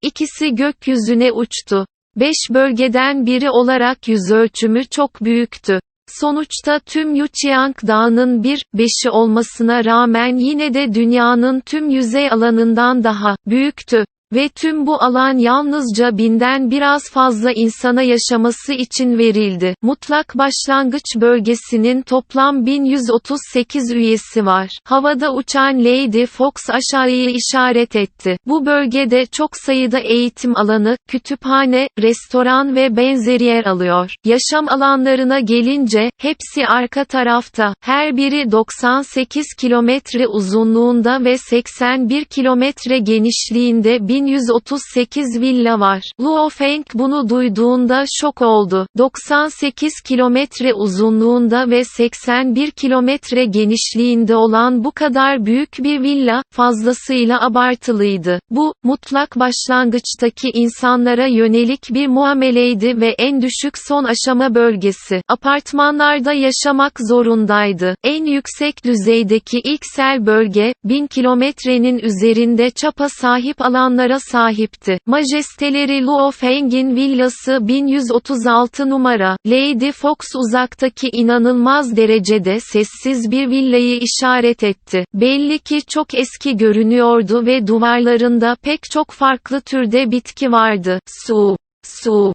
İkisi gökyüzüne uçtu. 5 bölgeden biri olarak yüzölçümü çok büyüktü. Sonuçta tüm Yuchiang Dağı'nın 1/5'i olmasına rağmen yine de dünyanın tüm yüzey alanından daha büyüktü. Ve tüm bu alan yalnızca 1000'den biraz fazla insana yaşaması için verildi. Mutlak başlangıç bölgesinin toplam 1138 üyesi var. Havada uçan Lady Fox aşağıyı işaret etti. Bu bölgede çok sayıda eğitim alanı, kütüphane, restoran ve benzeri yer alıyor. Yaşam alanlarına gelince, hepsi arka tarafta. Her biri 98 kilometre uzunluğunda ve 81 kilometre genişliğinde 1138 villa var. Luo Feng bunu duyduğunda şok oldu. 98 kilometre uzunluğunda ve 81 kilometre genişliğinde olan bu kadar büyük bir villa, fazlasıyla abartılıydı. Bu, mutlak başlangıçtaki insanlara yönelik bir muameleydi ve en düşük son aşama bölgesi. Apartmanlarda yaşamak zorundaydı. En yüksek düzeydeki ilksel bölge, 1000 kilometrenin üzerinde çapa sahip alanlara sahipti. Majesteleri Luo Feng'in villası 1136 numara. Lady Fox uzaktaki inanılmaz derecede sessiz bir villayı işaret etti. Belli ki çok eski görünüyordu ve duvarlarında pek çok farklı türde bitki vardı.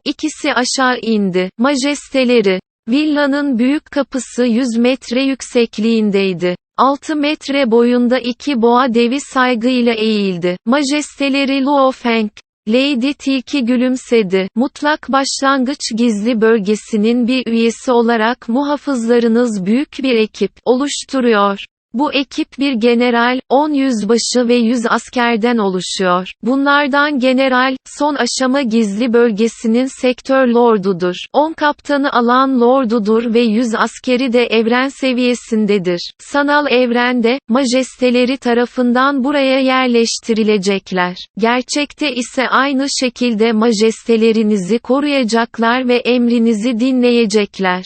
İkisi aşağı indi. Majesteleri, villanın büyük kapısı 100 metre yüksekliğindeydi. 6 metre boyunda 2 boğa devi saygıyla eğildi. Majesteleri Luo Feng, Lady Tilki gülümsedi. Mutlak başlangıç gizli bölgesinin bir üyesi olarak muhafızlarınız büyük bir ekip oluşturuyor. Bu ekip bir general, 10 yüzbaşı ve 100 askerden oluşuyor. Bunlardan general, son aşama gizli bölgesinin sektör lordudur. 10 kaptanı alan lordudur ve 100 askeri de evren seviyesindedir. Sanal evrende, majesteleri tarafından buraya yerleştirilecekler. Gerçekte ise aynı şekilde majestelerinizi koruyacaklar ve emrinizi dinleyecekler.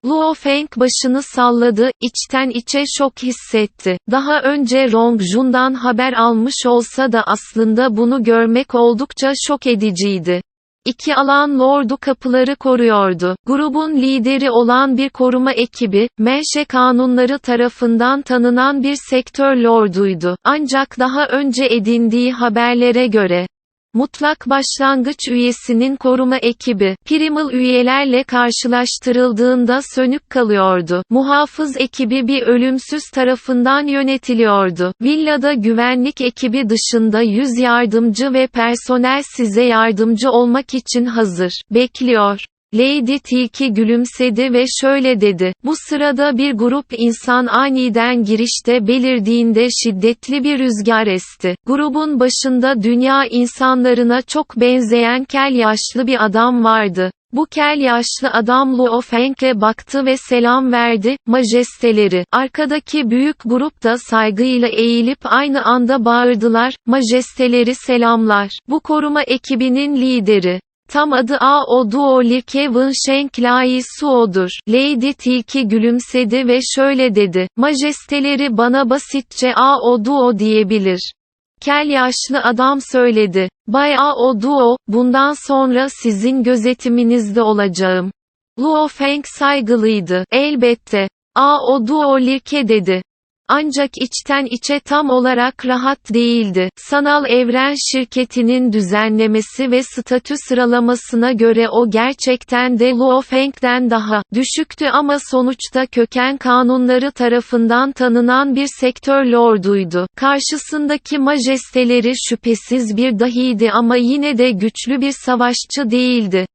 Luo Feng başını salladı, içten içe şok hissetti. Daha önce Rong Jun'dan haber almış olsa da aslında bunu görmek oldukça şok ediciydi. 2 alan lordu kapıları koruyordu. Grubun lideri olan bir koruma ekibi, Menşe kanunları tarafından tanınan bir sektör lorduydu. Ancak daha önce edindiği haberlere göre, mutlak başlangıç üyesinin koruma ekibi, primal üyelerle karşılaştırıldığında sönük kalıyordu. Muhafız ekibi bir ölümsüz tarafından yönetiliyordu. Villada güvenlik ekibi dışında 100 yardımcı ve personel size yardımcı olmak için hazır, bekliyor. Lady Tilki gülümsedi ve şöyle dedi. Bu sırada bir grup insan aniden girişte belirdiğinde şiddetli bir rüzgar esti. Grubun başında dünya insanlarına çok benzeyen kel yaşlı bir adam vardı. Bu kel yaşlı adam Luo Feng'e baktı ve selam verdi. Majesteleri. Arkadaki büyük grup da saygıyla eğilip aynı anda bağırdılar. Majesteleri selamlar. Bu koruma ekibinin lideri. Tam adı Ao Duo Lirke Wensheng Lai Suo'dur. Lady Tilki gülümsedi ve şöyle dedi. Majesteleri bana basitçe Ao Duo diyebilir. Kel yaşlı adam söyledi. Bay Ao Duo, bundan sonra sizin gözetiminizde olacağım. Luo Feng saygılıydı. Elbette. Ao Duo Lirke dedi. Ancak içten içe tam olarak rahat değildi. Sanal Evren şirketinin düzenlemesi ve statü sıralamasına göre o gerçekten de Luo Feng'den daha düşüktü ama sonuçta köken kanunları tarafından tanınan bir sektör lorduydu. Karşısındaki majesteleri şüphesiz bir dahiydi ama yine de güçlü bir savaşçı değildi.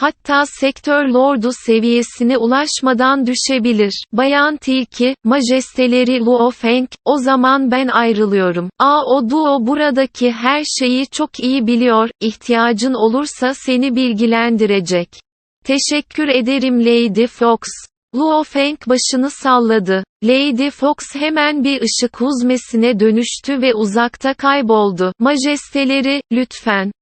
Hatta sektör lordu seviyesine ulaşmadan düşebilir. Bayan Tilki, majesteleri Luo Feng, o zaman ben ayrılıyorum. O Duo buradaki her şeyi çok iyi biliyor, ihtiyacın olursa seni bilgilendirecek. Teşekkür ederim Lady Fox. Luo Feng başını salladı. Lady Fox hemen bir ışık huzmesine dönüştü ve uzakta kayboldu. Majesteleri, lütfen.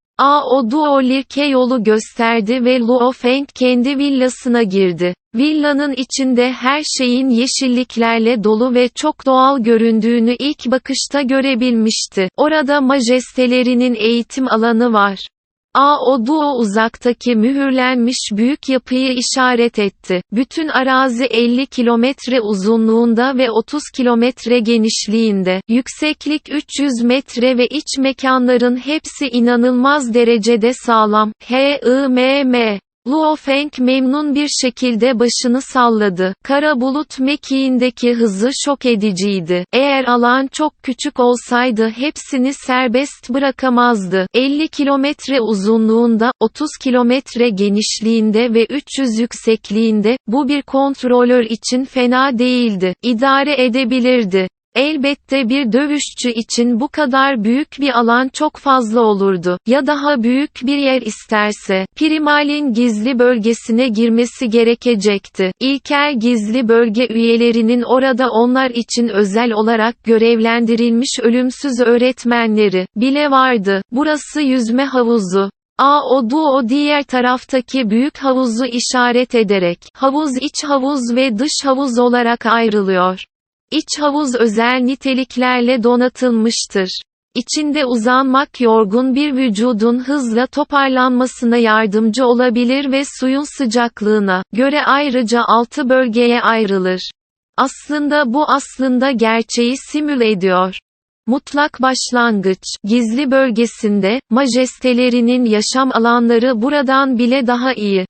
O Duo Lirke yolu gösterdi ve Luo Feng kendi villasına girdi. Villanın içinde her şeyin yeşilliklerle dolu ve çok doğal göründüğünü ilk bakışta görebilmişti. Orada majestelerinin eğitim alanı var. O Duo uzaktaki mühürlenmiş büyük yapıyı işaret etti. Bütün arazi 50 kilometre uzunluğunda ve 30 kilometre genişliğinde. Yükseklik 300 metre ve iç mekanların hepsi inanılmaz derecede sağlam. Luo Feng memnun bir şekilde başını salladı. Kara bulut mekiğindeki hızı şok ediciydi. Eğer alan çok küçük olsaydı hepsini serbest bırakamazdı. 50 kilometre uzunluğunda, 30 kilometre genişliğinde ve 300 yüksekliğinde, bu bir kontrolör için fena değildi. İdare edebilirdi. Elbette bir dövüşçü için bu kadar büyük bir alan çok fazla olurdu. Ya daha büyük bir yer isterse, Primal'in gizli bölgesine girmesi gerekecekti. İlkel gizli bölge üyelerinin orada onlar için özel olarak görevlendirilmiş ölümsüz öğretmenleri bile vardı. Burası yüzme havuzu. O Duo diğer taraftaki büyük havuzu işaret ederek, havuz iç havuz ve dış havuz olarak ayrılıyor. İç havuz özel niteliklerle donatılmıştır. İçinde uzanmak yorgun bir vücudun hızla toparlanmasına yardımcı olabilir ve suyun sıcaklığına göre ayrıca 6 bölgeye ayrılır. Bu aslında gerçeği simüle ediyor. Mutlak başlangıç, gizli bölgesinde, majestelerinin yaşam alanları buradan bile daha iyi.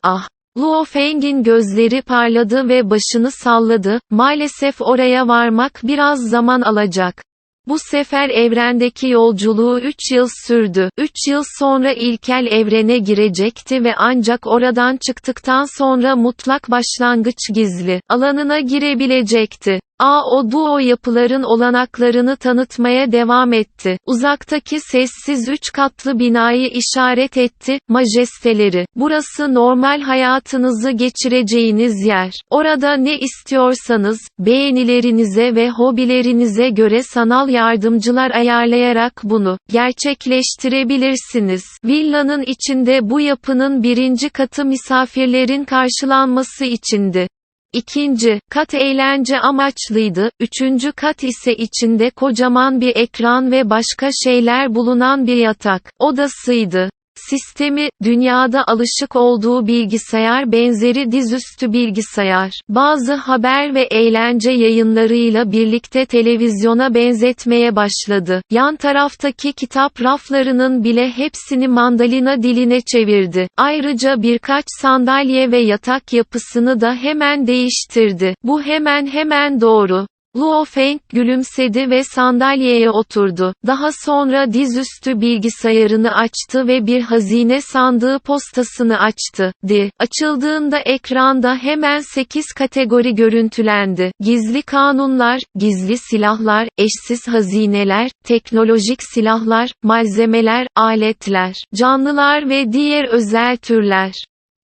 Luo Feng'in gözleri parladı ve başını salladı, maalesef oraya varmak biraz zaman alacak. Bu sefer evrendeki yolculuğu 3 yıl sürdü. 3 yıl sonra ilkel evrene girecekti ve ancak oradan çıktıktan sonra mutlak başlangıç gizli alanına girebilecekti. O Duo yapıların olanaklarını tanıtmaya devam etti. Uzaktaki sessiz 3 katlı binayı işaret etti. Majesteleri, burası normal hayatınızı geçireceğiniz yer. Orada ne istiyorsanız, beğenilerinize ve hobilerinize göre sanal yardımcılar ayarlayarak bunu gerçekleştirebilirsiniz. Villanın içinde bu yapının 1. katı misafirlerin karşılanması içindi. 2. kat eğlence amaçlıydı, 3. kat ise içinde kocaman bir ekran ve başka şeyler bulunan bir yatak odasıydı. Sistemi, dünyada alışık olduğu bilgisayar benzeri dizüstü bilgisayar. Bazı haber ve eğlence yayınlarıyla birlikte televizyona benzetmeye başladı. Yan taraftaki kitap raflarının bile hepsini mandalina diline çevirdi. Ayrıca birkaç sandalye ve yatak yapısını da hemen değiştirdi. Bu hemen doğru. Luo Feng gülümsedi ve sandalyeye oturdu. Daha sonra dizüstü bilgisayarını açtı ve bir hazine sandığı postasını açtı. Açıldığında ekranda hemen 8 kategori görüntülendi. Gizli kanunlar, gizli silahlar, eşsiz hazineler, teknolojik silahlar, malzemeler, aletler, canlılar ve diğer özel türler.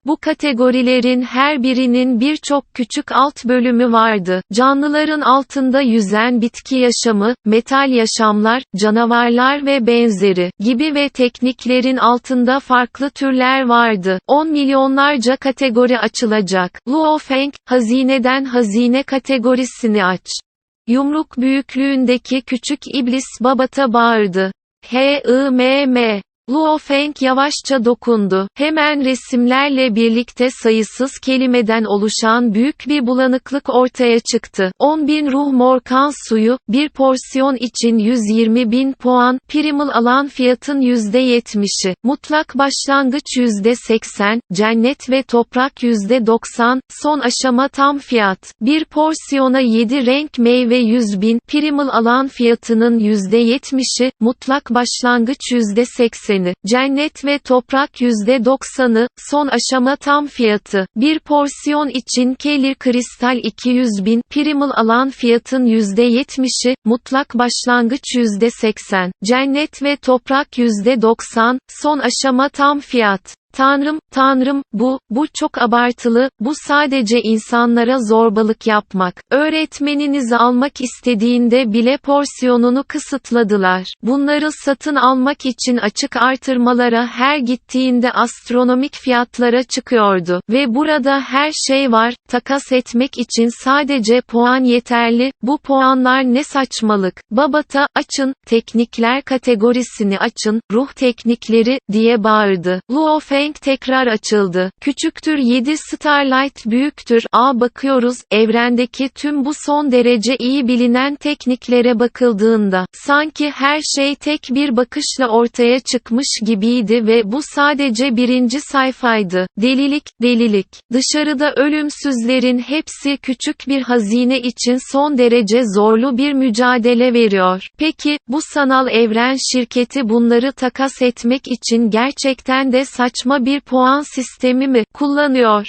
Bu kategorilerin her birinin birçok küçük alt bölümü vardı. Canlıların altında yüzen bitki yaşamı, metal yaşamlar, canavarlar ve benzeri gibi ve tekniklerin altında farklı türler vardı. 10 milyonlarca kategori açılacak. Luo Feng, hazineden hazine kategorisini aç. Yumruk büyüklüğündeki küçük iblis babata bağırdı. Luo Feng yavaşça dokundu. Hemen resimlerle birlikte sayısız kelimeden oluşan büyük bir bulanıklık ortaya çıktı. 10.000 ruh mor kan suyu, bir porsiyon için 120.000 puan, primal alan fiyatın %70'i, mutlak başlangıç %80, cennet ve toprak %90, son aşama tam fiyat. Bir porsiyona 7 renk meyve 100.000, primal alan fiyatının %70'i, mutlak başlangıç %80. %80'i, cennet ve toprak %90'ı, son aşama tam fiyatı. Bir porsiyon için Kelir Kristal 200.000, Primal alan fiyatın %70'i, mutlak başlangıç %80, cennet ve toprak %90, son aşama tam fiyat. Tanrım, bu çok abartılı, bu sadece insanlara zorbalık yapmak. Öğretmeninizi almak istediğinde bile porsiyonunu kısıtladılar. Bunları satın almak için açık artırmalara her gittiğinde astronomik fiyatlara çıkıyordu. Ve burada her şey var, takas etmek için sadece puan yeterli, bu puanlar ne saçmalık. Babata, açın, teknikler kategorisini açın, ruh teknikleri, diye bağırdı. Luo Feng tekrar açıldı. Küçüktür 7 Starlight büyüktür bakıyoruz, evrendeki tüm bu son derece iyi bilinen tekniklere bakıldığında, sanki her şey tek bir bakışla ortaya çıkmış gibiydi ve bu sadece birinci sayfaydı. Delilik. Dışarıda ölümsüzlerin hepsi küçük bir hazine için son derece zorlu bir mücadele veriyor. Peki, bu sanal evren şirketi bunları takas etmek için gerçekten de saçma bir puan sistemi mi kullanıyor?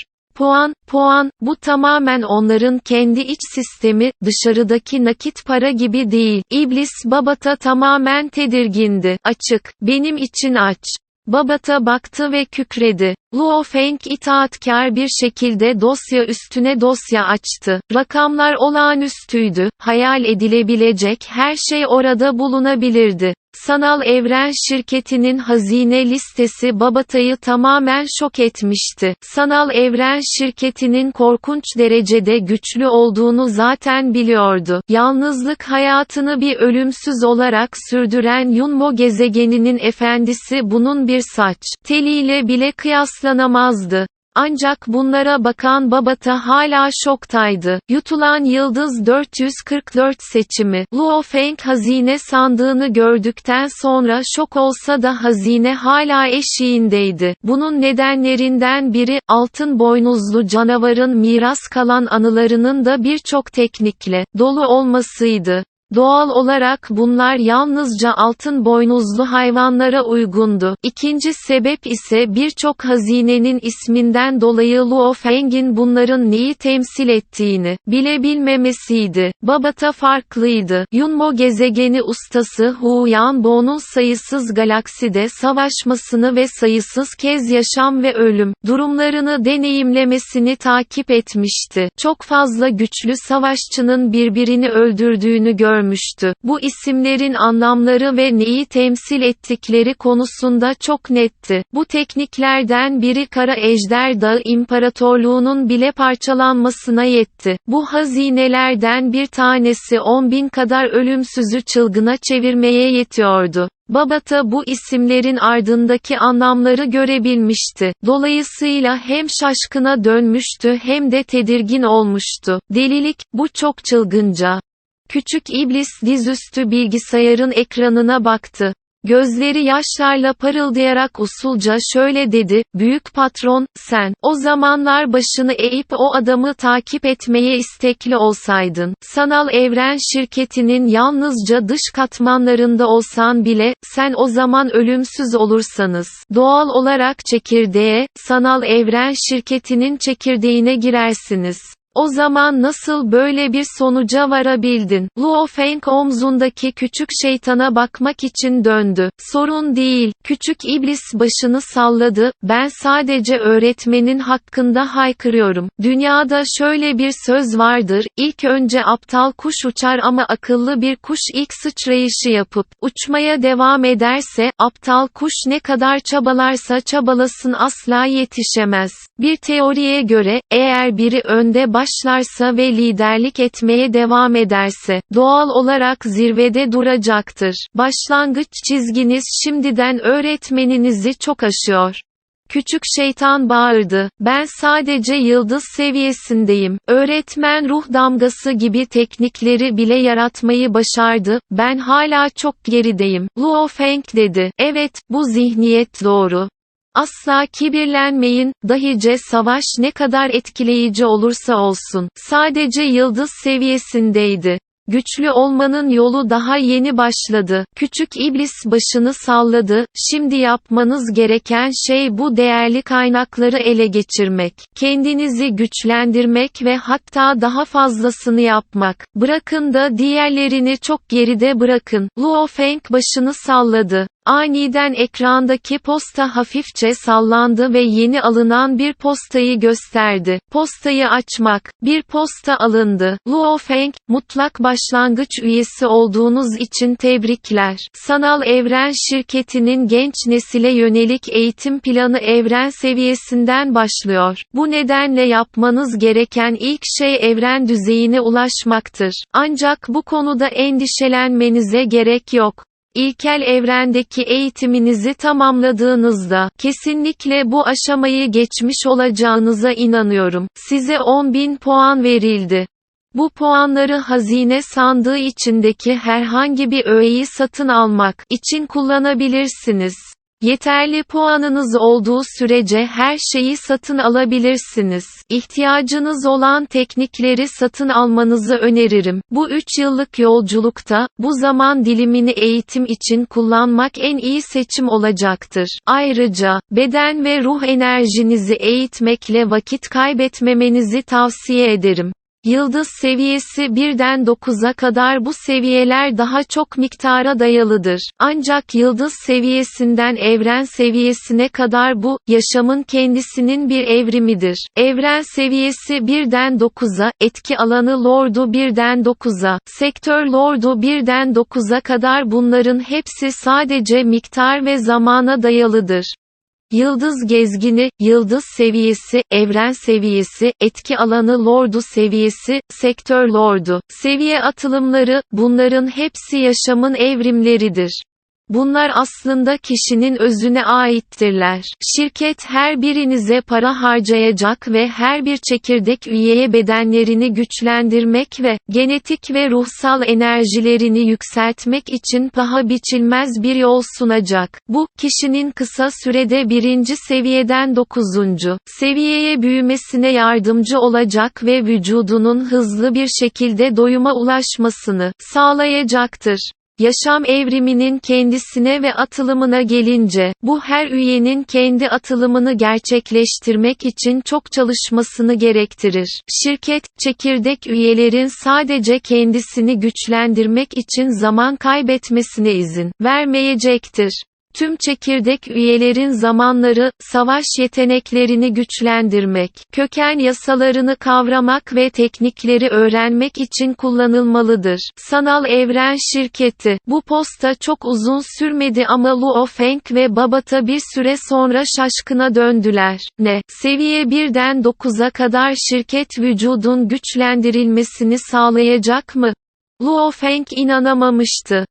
Puan, bu tamamen onların kendi iç sistemi, dışarıdaki nakit para gibi değil. İblis Babata tamamen tedirgindi. Açık, benim için aç. Babata baktı ve kükredi. Luo Feng itaatkar bir şekilde dosya üstüne dosya açtı. Rakamlar olağanüstüydü, hayal edilebilecek her şey orada bulunabilirdi. Sanal evren şirketinin hazine listesi Babata'yı tamamen şok etmişti. Sanal evren şirketinin korkunç derecede güçlü olduğunu zaten biliyordu. Yalnızlık hayatını bir ölümsüz olarak sürdüren Yunmo gezegeninin efendisi bunun bir saç teliyle bile kıyaslanamazdı. Ancak bunlara bakan Babata hala şoktaydı. Yutulan Yıldız 444 seçimi. Luo Feng hazine sandığını gördükten sonra şok olsa da hazine hala eşiğindeydi. Bunun nedenlerinden biri, altın boynuzlu canavarın miras kalan anılarının da birçok teknikle dolu olmasıydı. Doğal olarak bunlar yalnızca altın boynuzlu hayvanlara uygundu. İkinci sebep ise birçok hazinenin isminden dolayı Luo Feng'in bunların neyi temsil ettiğini bile bilmemesiydi. Babata farklıydı. Yunmo gezegeni ustası Hu Yanbo'nun sayısız galakside savaşmasını ve sayısız kez yaşam ve ölüm durumlarını deneyimlemesini takip etmişti. Çok fazla güçlü savaşçının birbirini öldürdüğünü görmüştü. Bu isimlerin anlamları ve neyi temsil ettikleri konusunda çok netti. Bu tekniklerden biri Kara Ejder Dağı İmparatorluğu'nun bile parçalanmasına yetti. Bu hazinelerden bir tanesi 10.000 kadar ölümsüzü çılgına çevirmeye yetiyordu. Babata bu isimlerin ardındaki anlamları görebilmişti. Dolayısıyla hem şaşkına dönmüştü hem de tedirgin olmuştu. Delilik, bu çok çılgınca. Küçük iblis dizüstü bilgisayarın ekranına baktı. Gözleri yaşlarla parıldayarak usulca şöyle dedi, "Büyük patron, sen, o zamanlar başını eğip o adamı takip etmeye istekli olsaydın, sanal evren şirketinin yalnızca dış katmanlarında olsan bile, sen o zaman ölümsüz olursanız, doğal olarak çekirdeğe, sanal evren şirketinin çekirdeğine girersiniz. O zaman nasıl böyle bir sonuca varabildin?" Luo Feng omzundaki küçük şeytana bakmak için döndü. "Sorun değil." Küçük iblis başını salladı. "Ben sadece öğretmenin hakkında haykırıyorum. Dünyada şöyle bir söz vardır, ilk önce aptal kuş uçar ama akıllı bir kuş ilk sıçrayışı yapıp uçmaya devam ederse, aptal kuş ne kadar çabalarsa çabalasın asla yetişemez. Bir teoriye göre, eğer biri önde başlarsa ve liderlik etmeye devam ederse, doğal olarak zirvede duracaktır. Başlangıç çizginiz şimdiden öğretmeninizi çok aşıyor." Küçük şeytan bağırdı. "Ben sadece yıldız seviyesindeyim. Öğretmen ruh damgası gibi teknikleri bile yaratmayı başardı. Ben hala çok gerideyim." Luo Feng dedi. "Evet, bu zihniyet doğru. Asla kibirlenmeyin, dahice savaş ne kadar etkileyici olursa olsun, sadece yıldız seviyesindeydi. Güçlü olmanın yolu daha yeni başladı. Küçük iblis başını salladı. Şimdi yapmanız gereken şey bu değerli kaynakları ele geçirmek. Kendinizi güçlendirmek ve hatta daha fazlasını yapmak. Bırakın da diğerlerini çok geride bırakın. Luo Feng başını salladı. Aniden ekrandaki posta hafifçe sallandı ve yeni alınan bir postayı gösterdi. Postayı açmak. Bir posta alındı. Luo Feng, mutlak başlangıç üyesi olduğunuz için tebrikler. Sanal Evren şirketinin genç nesile yönelik eğitim planı evren seviyesinden başlıyor. Bu nedenle yapmanız gereken ilk şey evren düzeyine ulaşmaktır. Ancak bu konuda endişelenmenize gerek yok. İlkel evrendeki eğitiminizi tamamladığınızda, kesinlikle bu aşamayı geçmiş olacağınıza inanıyorum. Size 10.000 puan verildi. Bu puanları hazine sandığı içindeki herhangi bir öğeyi satın almak için kullanabilirsiniz. Yeterli puanınız olduğu sürece her şeyi satın alabilirsiniz. İhtiyacınız olan teknikleri satın almanızı öneririm. Bu 3 yıllık yolculukta, bu zaman dilimini eğitim için kullanmak en iyi seçim olacaktır. Ayrıca, beden ve ruh enerjinizi eğitmekle vakit kaybetmemenizi tavsiye ederim. Yıldız seviyesi 1'den 9'a kadar bu seviyeler daha çok miktara dayalıdır. Ancak yıldız seviyesinden evren seviyesine kadar bu, yaşamın kendisinin bir evrimidir. Evren seviyesi 1'den 9'a, etki alanı lordu 1'den 9'a, sektör lordu 1'den 9'a kadar bunların hepsi sadece miktar ve zamana dayalıdır. Yıldız gezgini, yıldız seviyesi, evren seviyesi, etki alanı lordu seviyesi, sektör lordu, seviye atılımları, bunların hepsi yaşamın evrimleridir. Bunlar aslında kişinin özüne aittirler. Şirket her birinize para harcayacak ve her bir çekirdek üyeye bedenlerini güçlendirmek ve genetik ve ruhsal enerjilerini yükseltmek için paha biçilmez bir yol sunacak. Bu, kişinin kısa sürede 1. seviyeden 9. seviyeye büyümesine yardımcı olacak ve vücudunun hızlı bir şekilde doyuma ulaşmasını sağlayacaktır. Yaşam evriminin kendisine ve atılımına gelince, bu her üyenin kendi atılımını gerçekleştirmek için çok çalışmasını gerektirir. Şirket, çekirdek üyelerin sadece kendisini güçlendirmek için zaman kaybetmesine izin vermeyecektir. Tüm çekirdek üyelerin zamanları, savaş yeteneklerini güçlendirmek, köken yasalarını kavramak ve teknikleri öğrenmek için kullanılmalıdır. Sanal Evren Şirketi, bu posta çok uzun sürmedi ama Luo Feng ve Babata bir süre sonra şaşkına döndüler. Seviye 1'den 9'a kadar şirket vücudun güçlendirilmesini sağlayacak mı? Luo Feng inanamamıştı.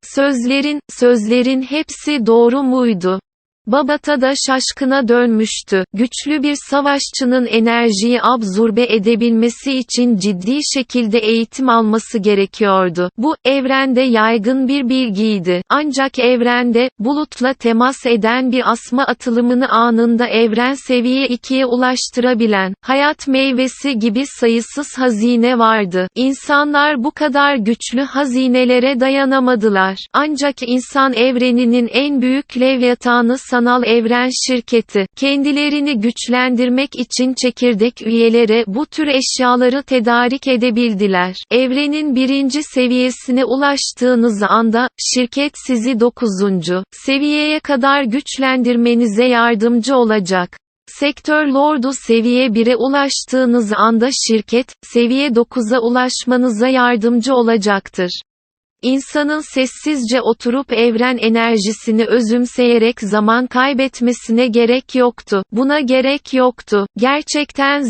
Sözlerin hepsi doğru muydu? Babata da şaşkına dönmüştü. Güçlü bir savaşçının enerjiyi absorbe edebilmesi için ciddi şekilde eğitim alması gerekiyordu. Bu, evrende yaygın bir bilgiydi. Ancak evrende, bulutla temas eden bir asma atılımını anında evren seviye 2'ye ulaştırabilen, hayat meyvesi gibi sayısız hazine vardı. İnsanlar bu kadar güçlü hazinelere dayanamadılar. Ancak insan evreninin en büyük levyatanı Sanal Evren Şirketi, kendilerini güçlendirmek için çekirdek üyelere bu tür eşyaları tedarik edebildiler. Evrenin 1. seviyesine ulaştığınız anda, şirket sizi 9. seviyeye kadar güçlendirmenize yardımcı olacak. Sektör lordu seviye 1'e ulaştığınız anda şirket, seviye 9'a ulaşmanıza yardımcı olacaktır. İnsanın sessizce oturup evren enerjisini özümseyerek zaman kaybetmesine gerek yoktu. Buna gerek yoktu. Gerçekten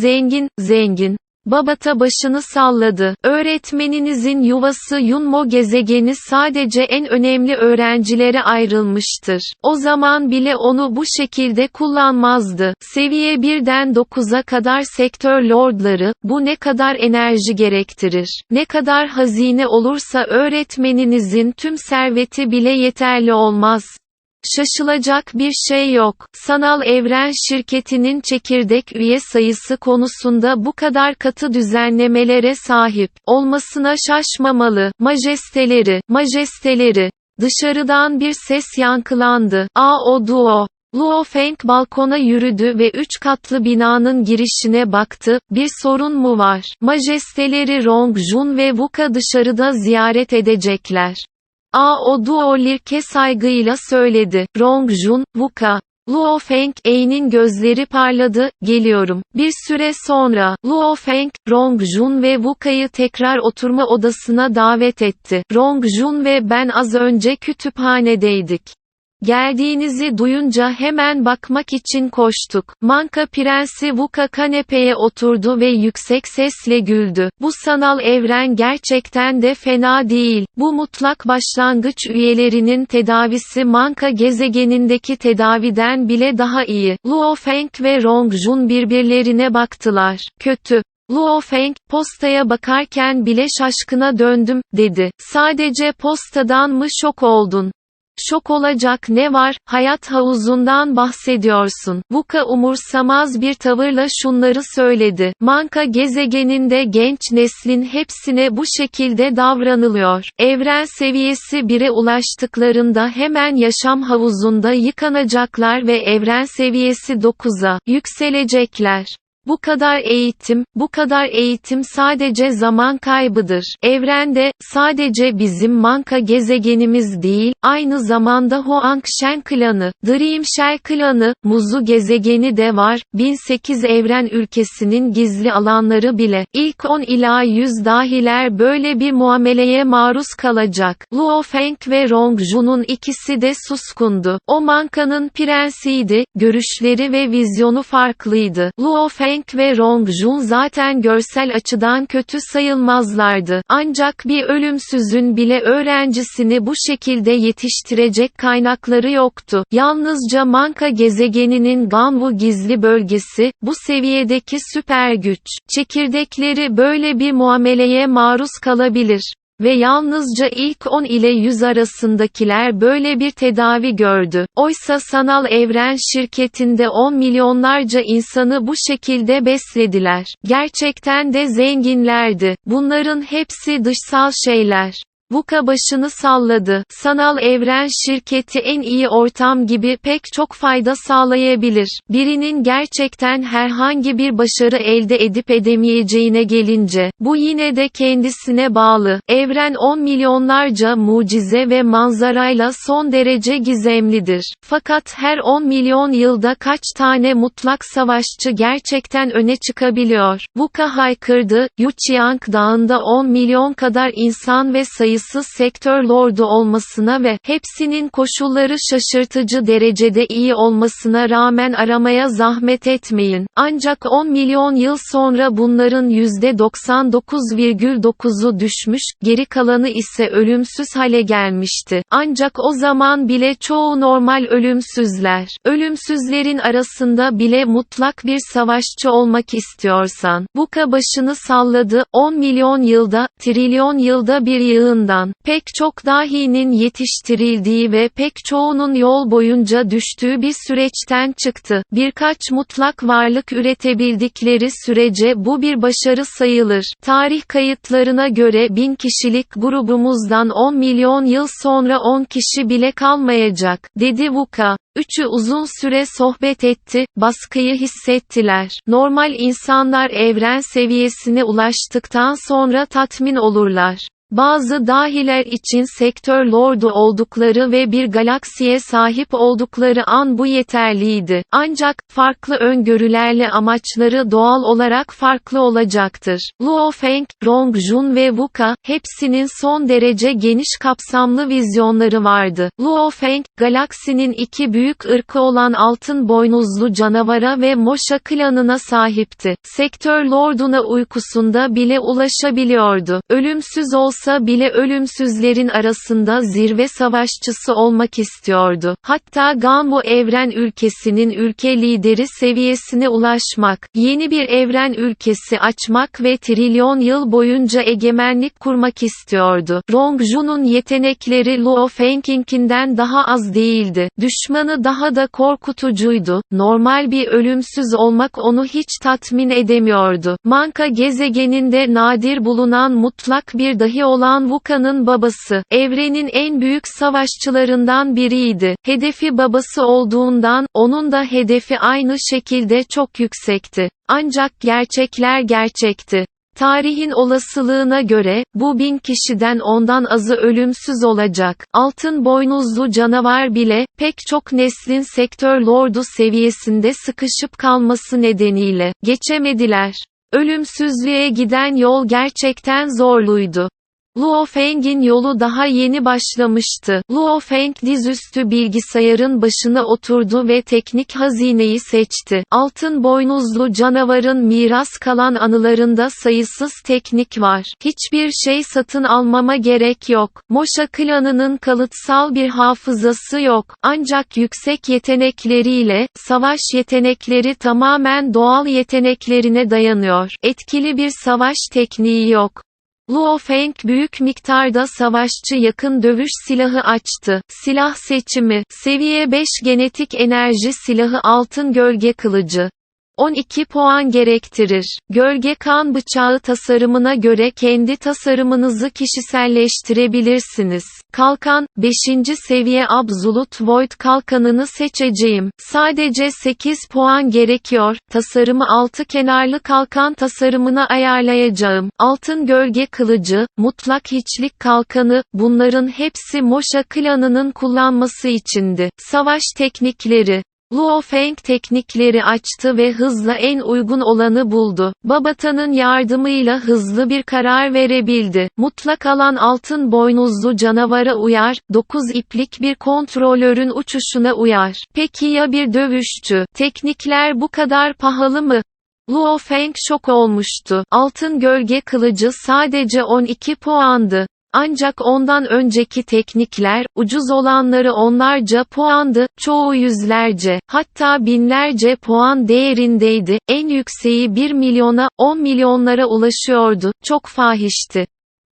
zengin. Babata başını salladı. Öğretmeninizin yuvası Yunmo gezegeni sadece en önemli öğrencilere ayrılmıştır. O zaman bile onu bu şekilde kullanmazdı. Seviye 1'den 9'a kadar sektör lordları, bu ne kadar enerji gerektirir? Ne kadar hazine olursa öğretmeninizin tüm serveti bile yeterli olmaz. Şaşılacak bir şey yok. Sanal Evren şirketinin çekirdek üye sayısı konusunda bu kadar katı düzenlemelere sahip olmasına şaşmamalı. Majesteleri. Dışarıdan bir ses yankılandı. O Duo. Luo Feng balkona yürüdü ve 3 katlı binanın girişine baktı. Bir sorun mu var? Majesteleri Rongjun ve Wuka dışarıda ziyaret edecekler. O Duo Lirke saygıyla söyledi. Rongjun, Wuka. Luo Feng, Ei'nin gözleri parladı, geliyorum. Bir süre sonra, Luo Feng, Rongjun ve Wuka'yı tekrar oturma odasına davet etti. Rongjun ve ben az önce kütüphanedeydik. Geldiğinizi duyunca hemen bakmak için koştuk. Manka Prensi Wuka kanepeye oturdu ve yüksek sesle güldü. Bu sanal evren gerçekten de fena değil. Bu mutlak başlangıç üyelerinin tedavisi Manka gezegenindeki tedaviden bile daha iyi. Luo Feng ve Rongjun birbirlerine baktılar. Kötü. Luo Feng, postaya bakarken bile şaşkına döndüm, dedi. Sadece postadan mı şok oldun? Şok olacak ne var, hayat havuzundan bahsediyorsun. Wuka umursamaz bir tavırla şunları söyledi. Manka gezegeninde genç neslin hepsine bu şekilde davranılıyor. Evren seviyesi 1'e ulaştıklarında hemen yaşam havuzunda yıkanacaklar ve evren seviyesi 9'a yükselecekler. Bu kadar eğitim sadece zaman kaybıdır. Evrende, sadece bizim Manka gezegenimiz değil, aynı zamanda Huangshen klanı, Dream Shell klanı, Muzu gezegeni de var. 1008 evren ülkesinin gizli alanları bile, ilk 10 ila 100 dahiler böyle bir muameleye maruz kalacak. Luo Feng ve Rongjun'un ikisi de suskundu. O Manka'nın prensiydi, görüşleri ve vizyonu farklıydı. Luo Feng ve Rongjun zaten görsel açıdan kötü sayılmazlardı. Ancak bir ölümsüzün bile öğrencisini bu şekilde yetiştirecek kaynakları yoktu. Yalnızca Manka gezegeninin Ganwu gizli bölgesi, bu seviyedeki süper güç çekirdekleri böyle bir muameleye maruz kalabilir. Ve yalnızca ilk 10 ile 100 arasındakiler böyle bir tedavi gördü. Oysa sanal evren şirketinde 10 milyonlarca insanı bu şekilde beslediler. Gerçekten de zenginlerdi. Bunların hepsi dışsal şeyler. Wuka başını salladı. Sanal evren şirketi en iyi ortam gibi pek çok fayda sağlayabilir. Birinin gerçekten herhangi bir başarı elde edip edemeyeceğine gelince, bu yine de kendisine bağlı. Evren 10 milyonlarca mucize ve manzarayla son derece gizemlidir. Fakat her 10 milyon yılda kaç tane mutlak savaşçı gerçekten öne çıkabiliyor? Wuka haykırdı. Yuchiang Dağı'nda 10 milyon kadar insan ve sayısız sektör lordu olmasına ve hepsinin koşulları şaşırtıcı derecede iyi olmasına rağmen aramaya zahmet etmeyin. Ancak 10 milyon yıl sonra bunların %99,9'u düşmüş, geri kalanı ise ölümsüz hale gelmişti. Ancak o zaman bile çoğu normal ölümsüzler. Ölümsüzlerin arasında bile mutlak bir savaşçı olmak istiyorsan, Wuka başını salladı. 10 milyon yılda, trilyon yılda bir yığından pek çok dahinin yetiştirildiği ve pek çoğunun yol boyunca düştüğü bir süreçten çıktı. Birkaç mutlak varlık üretebildikleri sürece bu bir başarı sayılır. Tarih kayıtlarına göre 1000 kişilik grubumuzdan 10 milyon yıl sonra 10 kişi bile kalmayacak, dedi Wuka. Üçü uzun süre sohbet etti, baskıyı hissettiler. Normal insanlar evren seviyesine ulaştıktan sonra tatmin olurlar. Bazı dahiler için sektör lordu oldukları ve bir galaksiye sahip oldukları an bu yeterliydi. Ancak, farklı öngörülerle amaçları doğal olarak farklı olacaktır. Luo Feng, Rongjun ve Wuka, hepsinin son derece geniş kapsamlı vizyonları vardı. Luo Feng, galaksinin iki büyük ırkı olan altın boynuzlu canavara ve Moşa klanına sahipti. Sektör lorduna uykusunda bile ulaşabiliyordu. Ölümsüz olsa olsa bile ölümsüzlerin arasında zirve savaşçısı olmak istiyordu. Hatta Ganbu evren ülkesinin ülke lideri seviyesine ulaşmak, yeni bir evren ülkesi açmak ve trilyon yıl boyunca egemenlik kurmak istiyordu. Rongju'nun yetenekleri Luo Feng'inkinden daha az değildi. Düşmanı daha da korkutucuydu. Normal bir ölümsüz olmak onu hiç tatmin edemiyordu. Manka gezegeninde nadir bulunan mutlak bir dahi olan Wuka'nın babası, evrenin en büyük savaşçılarından biriydi. Hedefi babası olduğundan, onun da hedefi aynı şekilde çok yüksekti. Ancak gerçekler gerçekti. Tarihin olasılığına göre, bu 1000 kişiden ondan azı ölümsüz olacak. Altın boynuzlu canavar bile, pek çok neslin sektör lordu seviyesinde sıkışıp kalması nedeniyle, geçemediler. Ölümsüzlüğe giden yol gerçekten zorluydu. Luo Feng'in yolu daha yeni başlamıştı. Luo Feng dizüstü bilgisayarın başına oturdu ve teknik hazineyi seçti. Altın boynuzlu canavarın miras kalan anılarında sayısız teknik var. Hiçbir şey satın almama gerek yok. Moşa klanının kalıtsal bir hafızası yok. Ancak yüksek yetenekleriyle, savaş yetenekleri tamamen doğal yeteneklerine dayanıyor. Etkili bir savaş tekniği yok. Luo Feng büyük miktarda savaşçı yakın dövüş silahı açtı. Silah seçimi, seviye 5 genetik enerji silahı altın gölge kılıcı. 12 puan gerektirir. Gölge kan bıçağı tasarımına göre kendi tasarımınızı kişiselleştirebilirsiniz. Kalkan, 5. seviye Absolute Void kalkanını seçeceğim. Sadece 8 puan gerekiyor. Tasarımı 6 kenarlı kalkan tasarımına ayarlayacağım. Altın gölge kılıcı, mutlak hiçlik kalkanı, bunların hepsi Moşa klanının kullanması içindi. Savaş teknikleri. Luo Feng teknikleri açtı ve hızla en uygun olanı buldu. Babata'nın yardımıyla hızlı bir karar verebildi. Mutlak alan altın boynuzlu canavara uyar, 9 iplik bir kontrolörün uçuşuna uyar. Peki ya bir dövüşçü? Teknikler bu kadar pahalı mı? Luo Feng şok olmuştu. Altın gölge kılıcı sadece 12 puandı. Ancak ondan önceki teknikler, ucuz olanları onlarca puandı, çoğu yüzlerce, hatta binlerce puan değerindeydi, en yükseği 1 milyona, 10 milyonlara ulaşıyordu, çok fahişti.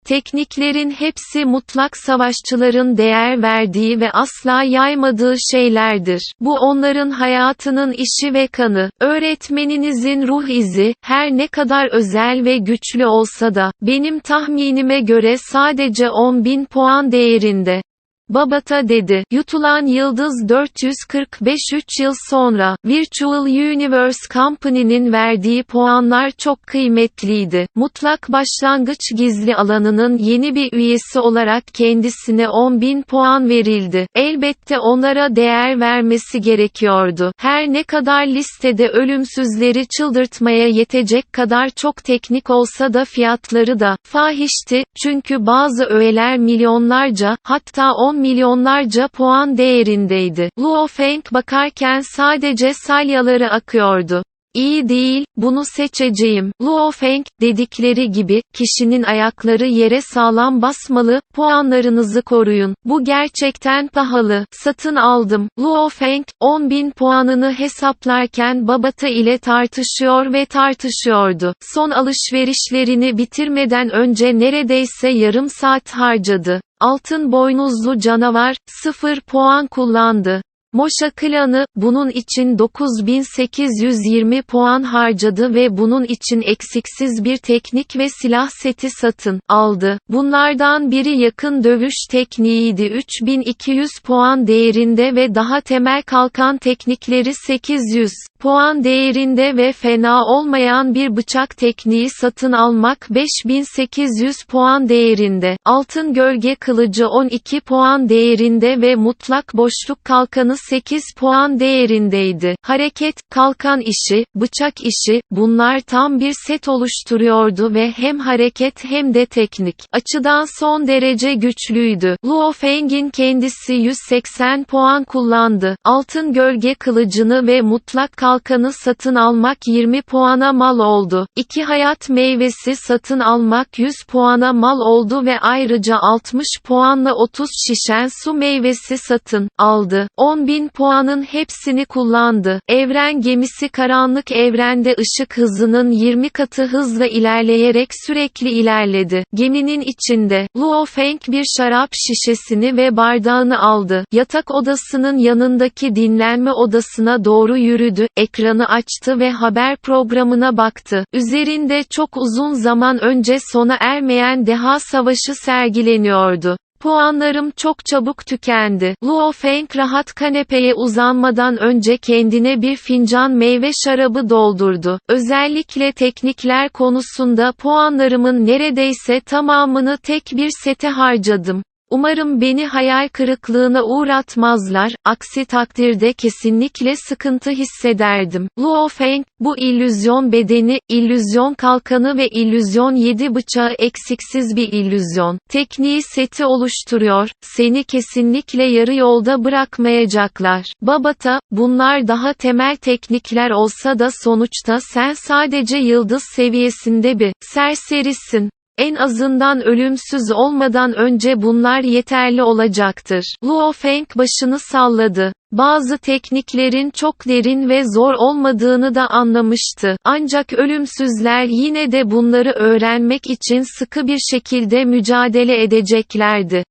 Tekniklerin hepsi mutlak savaşçıların değer verdiği ve asla yaymadığı şeylerdir. Bu onların hayatının işi ve kanı. Öğretmeninizin ruh izi, her ne kadar özel ve güçlü olsa da, benim tahminime göre sadece 10.000 puan değerinde. Babata dedi. Yutulan yıldız 445 3 yıl sonra, Virtual Universe Company'nin verdiği puanlar çok kıymetliydi. Mutlak başlangıç gizli alanının yeni bir üyesi olarak kendisine 10.000 puan verildi. Elbette onlara değer vermesi gerekiyordu. Her ne kadar listede ölümsüzleri çıldırtmaya yetecek kadar çok teknik olsa da fiyatları da fahişti, çünkü bazı öğeler milyonlarca, hatta 10 milyonlarca puan değerindeydi. Luo Feng bakarken sadece salyaları akıyordu. İyi değil, bunu seçeceğim. Luo Feng, dedikleri gibi, kişinin ayakları yere sağlam basmalı, puanlarınızı koruyun. Bu gerçekten pahalı. Satın aldım. Luo Feng, 10.000 puanını hesaplarken Babata ile tartışıyor ve tartışıyordu. Son alışverişlerini bitirmeden önce neredeyse yarım saat harcadı. Altın boynuzlu canavar, 0 puan kullandı. Moşa klanı, bunun için 9820 puan harcadı ve bunun için eksiksiz bir teknik ve silah seti satın aldı. Bunlardan biri yakın dövüş tekniğiydi, 3200 puan değerinde ve daha temel kalkan teknikleri 800 puan değerinde ve fena olmayan bir bıçak tekniği satın almak 5800 puan değerinde. Altın gölge kılıcı 12 puan değerinde ve mutlak boşluk kalkanı 108 puan değerindeydi. Hareket, kalkan işi, bıçak işi, bunlar tam bir set oluşturuyordu ve hem hareket hem de teknik açıdan son derece güçlüydü. Luo Feng'in kendisi 180 puan kullandı. Altın gölge kılıcını ve mutlak kalkanı satın almak 20 puana mal oldu. 2 hayat meyvesi satın almak 100 puana mal oldu ve ayrıca 60 puanla 30 şişen su meyvesi satın aldı. 10.000 puanın hepsini kullandı. Evren gemisi karanlık evrende ışık hızının 20 katı hızla ilerleyerek sürekli ilerledi. Geminin içinde, Luo Feng bir şarap şişesini ve bardağını aldı. Yatak odasının yanındaki dinlenme odasına doğru yürüdü, ekranı açtı ve haber programına baktı. Üzerinde çok uzun zaman önce sona ermeyen deha savaşı sergileniyordu. Puanlarım çok çabuk tükendi. Luo Feng rahat kanepeye uzanmadan önce kendine bir fincan meyve şarabı doldurdu. Özellikle teknikler konusunda puanlarımın neredeyse tamamını tek bir sete harcadım. Umarım beni hayal kırıklığına uğratmazlar, aksi takdirde kesinlikle sıkıntı hissederdim. Luo Feng, bu illüzyon bedeni, illüzyon kalkanı ve illüzyon 7 bıçağı eksiksiz bir illüzyon tekniği seti oluşturuyor, seni kesinlikle yarı yolda bırakmayacaklar. Babata, bunlar daha temel teknikler olsa da sonuçta sen sadece yıldız seviyesinde bir serserisin. En azından ölümsüz olmadan önce bunlar yeterli olacaktır. Luo Feng başını salladı. Bazı tekniklerin çok derin ve zor olmadığını da anlamıştı. Ancak ölümsüzler yine de bunları öğrenmek için sıkı bir şekilde mücadele edeceklerdi.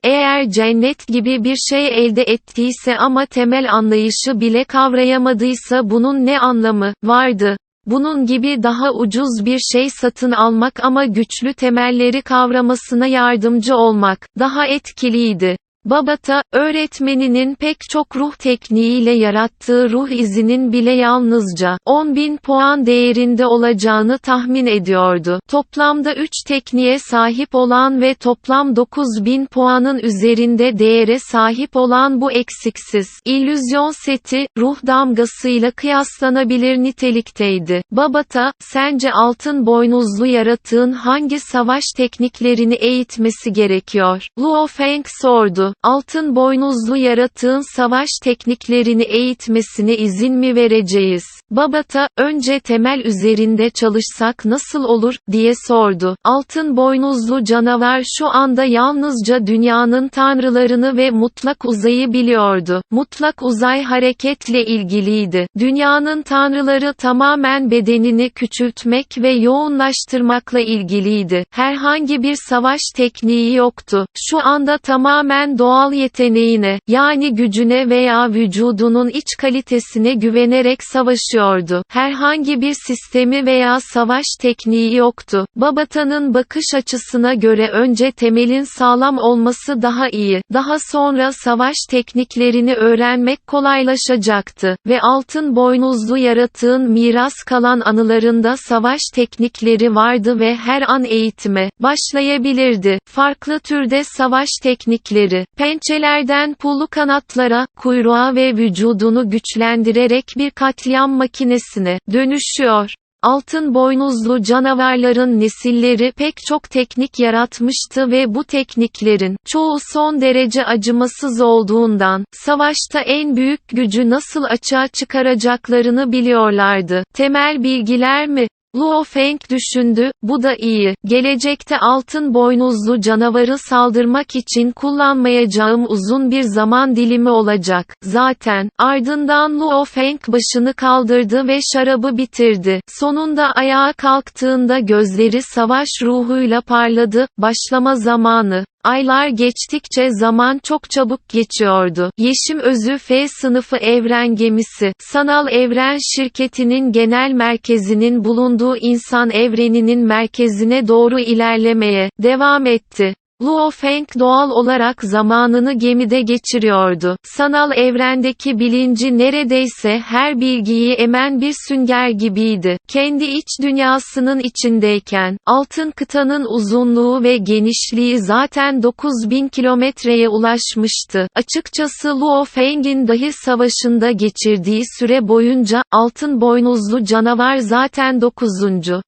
Eğer cennet gibi bir şey elde ettiyse ama temel anlayışı bile kavrayamadıysa bunun ne anlamı vardı? Bunun gibi daha ucuz bir şey satın almak ama güçlü temelleri kavramasına yardımcı olmak daha etkiliydi. Babata, öğretmeninin pek çok ruh tekniğiyle yarattığı ruh izinin bile yalnızca 10.000 puan değerinde olacağını tahmin ediyordu. Toplamda 3 tekniğe sahip olan ve toplam 9.000 puanın üzerinde değere sahip olan bu eksiksiz illüzyon seti, ruh damgasıyla kıyaslanabilir nitelikteydi. Babata, sence altın boynuzlu yaratığın hangi savaş tekniklerini eğitmesi gerekiyor? Luo Feng sordu. Altın boynuzlu yaratığın savaş tekniklerini eğitmesine izin mi vereceğiz? Babata, önce temel üzerinde çalışsak nasıl olur, diye sordu. Altın boynuzlu canavar şu anda yalnızca dünyanın tanrılarını ve mutlak uzayı biliyordu. Mutlak uzay hareketle ilgiliydi. Dünyanın tanrıları tamamen bedenini küçültmek ve yoğunlaştırmakla ilgiliydi. Herhangi bir savaş tekniği yoktu. Şu anda tamamen doğal yeteneğine, yani gücüne veya vücudunun iç kalitesine güvenerek savaşıyordu. Herhangi bir sistemi veya savaş tekniği yoktu. Babata'nın bakış açısına göre önce temelin sağlam olması daha iyi. Daha sonra savaş tekniklerini öğrenmek kolaylaşacaktı. Ve altın boynuzlu yaratığın miras kalan anılarında savaş teknikleri vardı ve her an eğitime başlayabilirdi. Farklı türde savaş teknikleri, pençelerden pullu kanatlara, kuyruğa ve vücudunu güçlendirerek bir katliam makinesine dönüşüyor. Altın boynuzlu canavarların nesilleri pek çok teknik yaratmıştı ve bu tekniklerin çoğu son derece acımasız olduğundan, savaşta en büyük gücü nasıl açığa çıkaracaklarını biliyorlardı. Temel bilgiler mi? Luo Feng düşündü, bu da iyi. Gelecekte altın boynuzlu canavarı saldırmak için kullanmayacağım uzun bir zaman dilimi olacak. Zaten, ardından Luo Feng başını kaldırdı ve şarabı bitirdi. Sonunda ayağa kalktığında gözleri savaş ruhuyla parladı, başlama zamanı. Aylar geçtikçe zaman çok çabuk geçiyordu. Yeşim Özü F sınıfı evren gemisi, sanal evren şirketinin genel merkezinin bulunduğu insan evreninin merkezine doğru ilerlemeye devam etti. Luo Feng doğal olarak zamanını gemide geçiriyordu. Sanal evrendeki bilinci neredeyse her bilgiyi emen bir sünger gibiydi. Kendi iç dünyasının içindeyken, altın kıtanın uzunluğu ve genişliği zaten 9000 kilometreye ulaşmıştı. Açıkçası Luo Feng'in dahi savaşında geçirdiği süre boyunca, altın boynuzlu canavar zaten 9.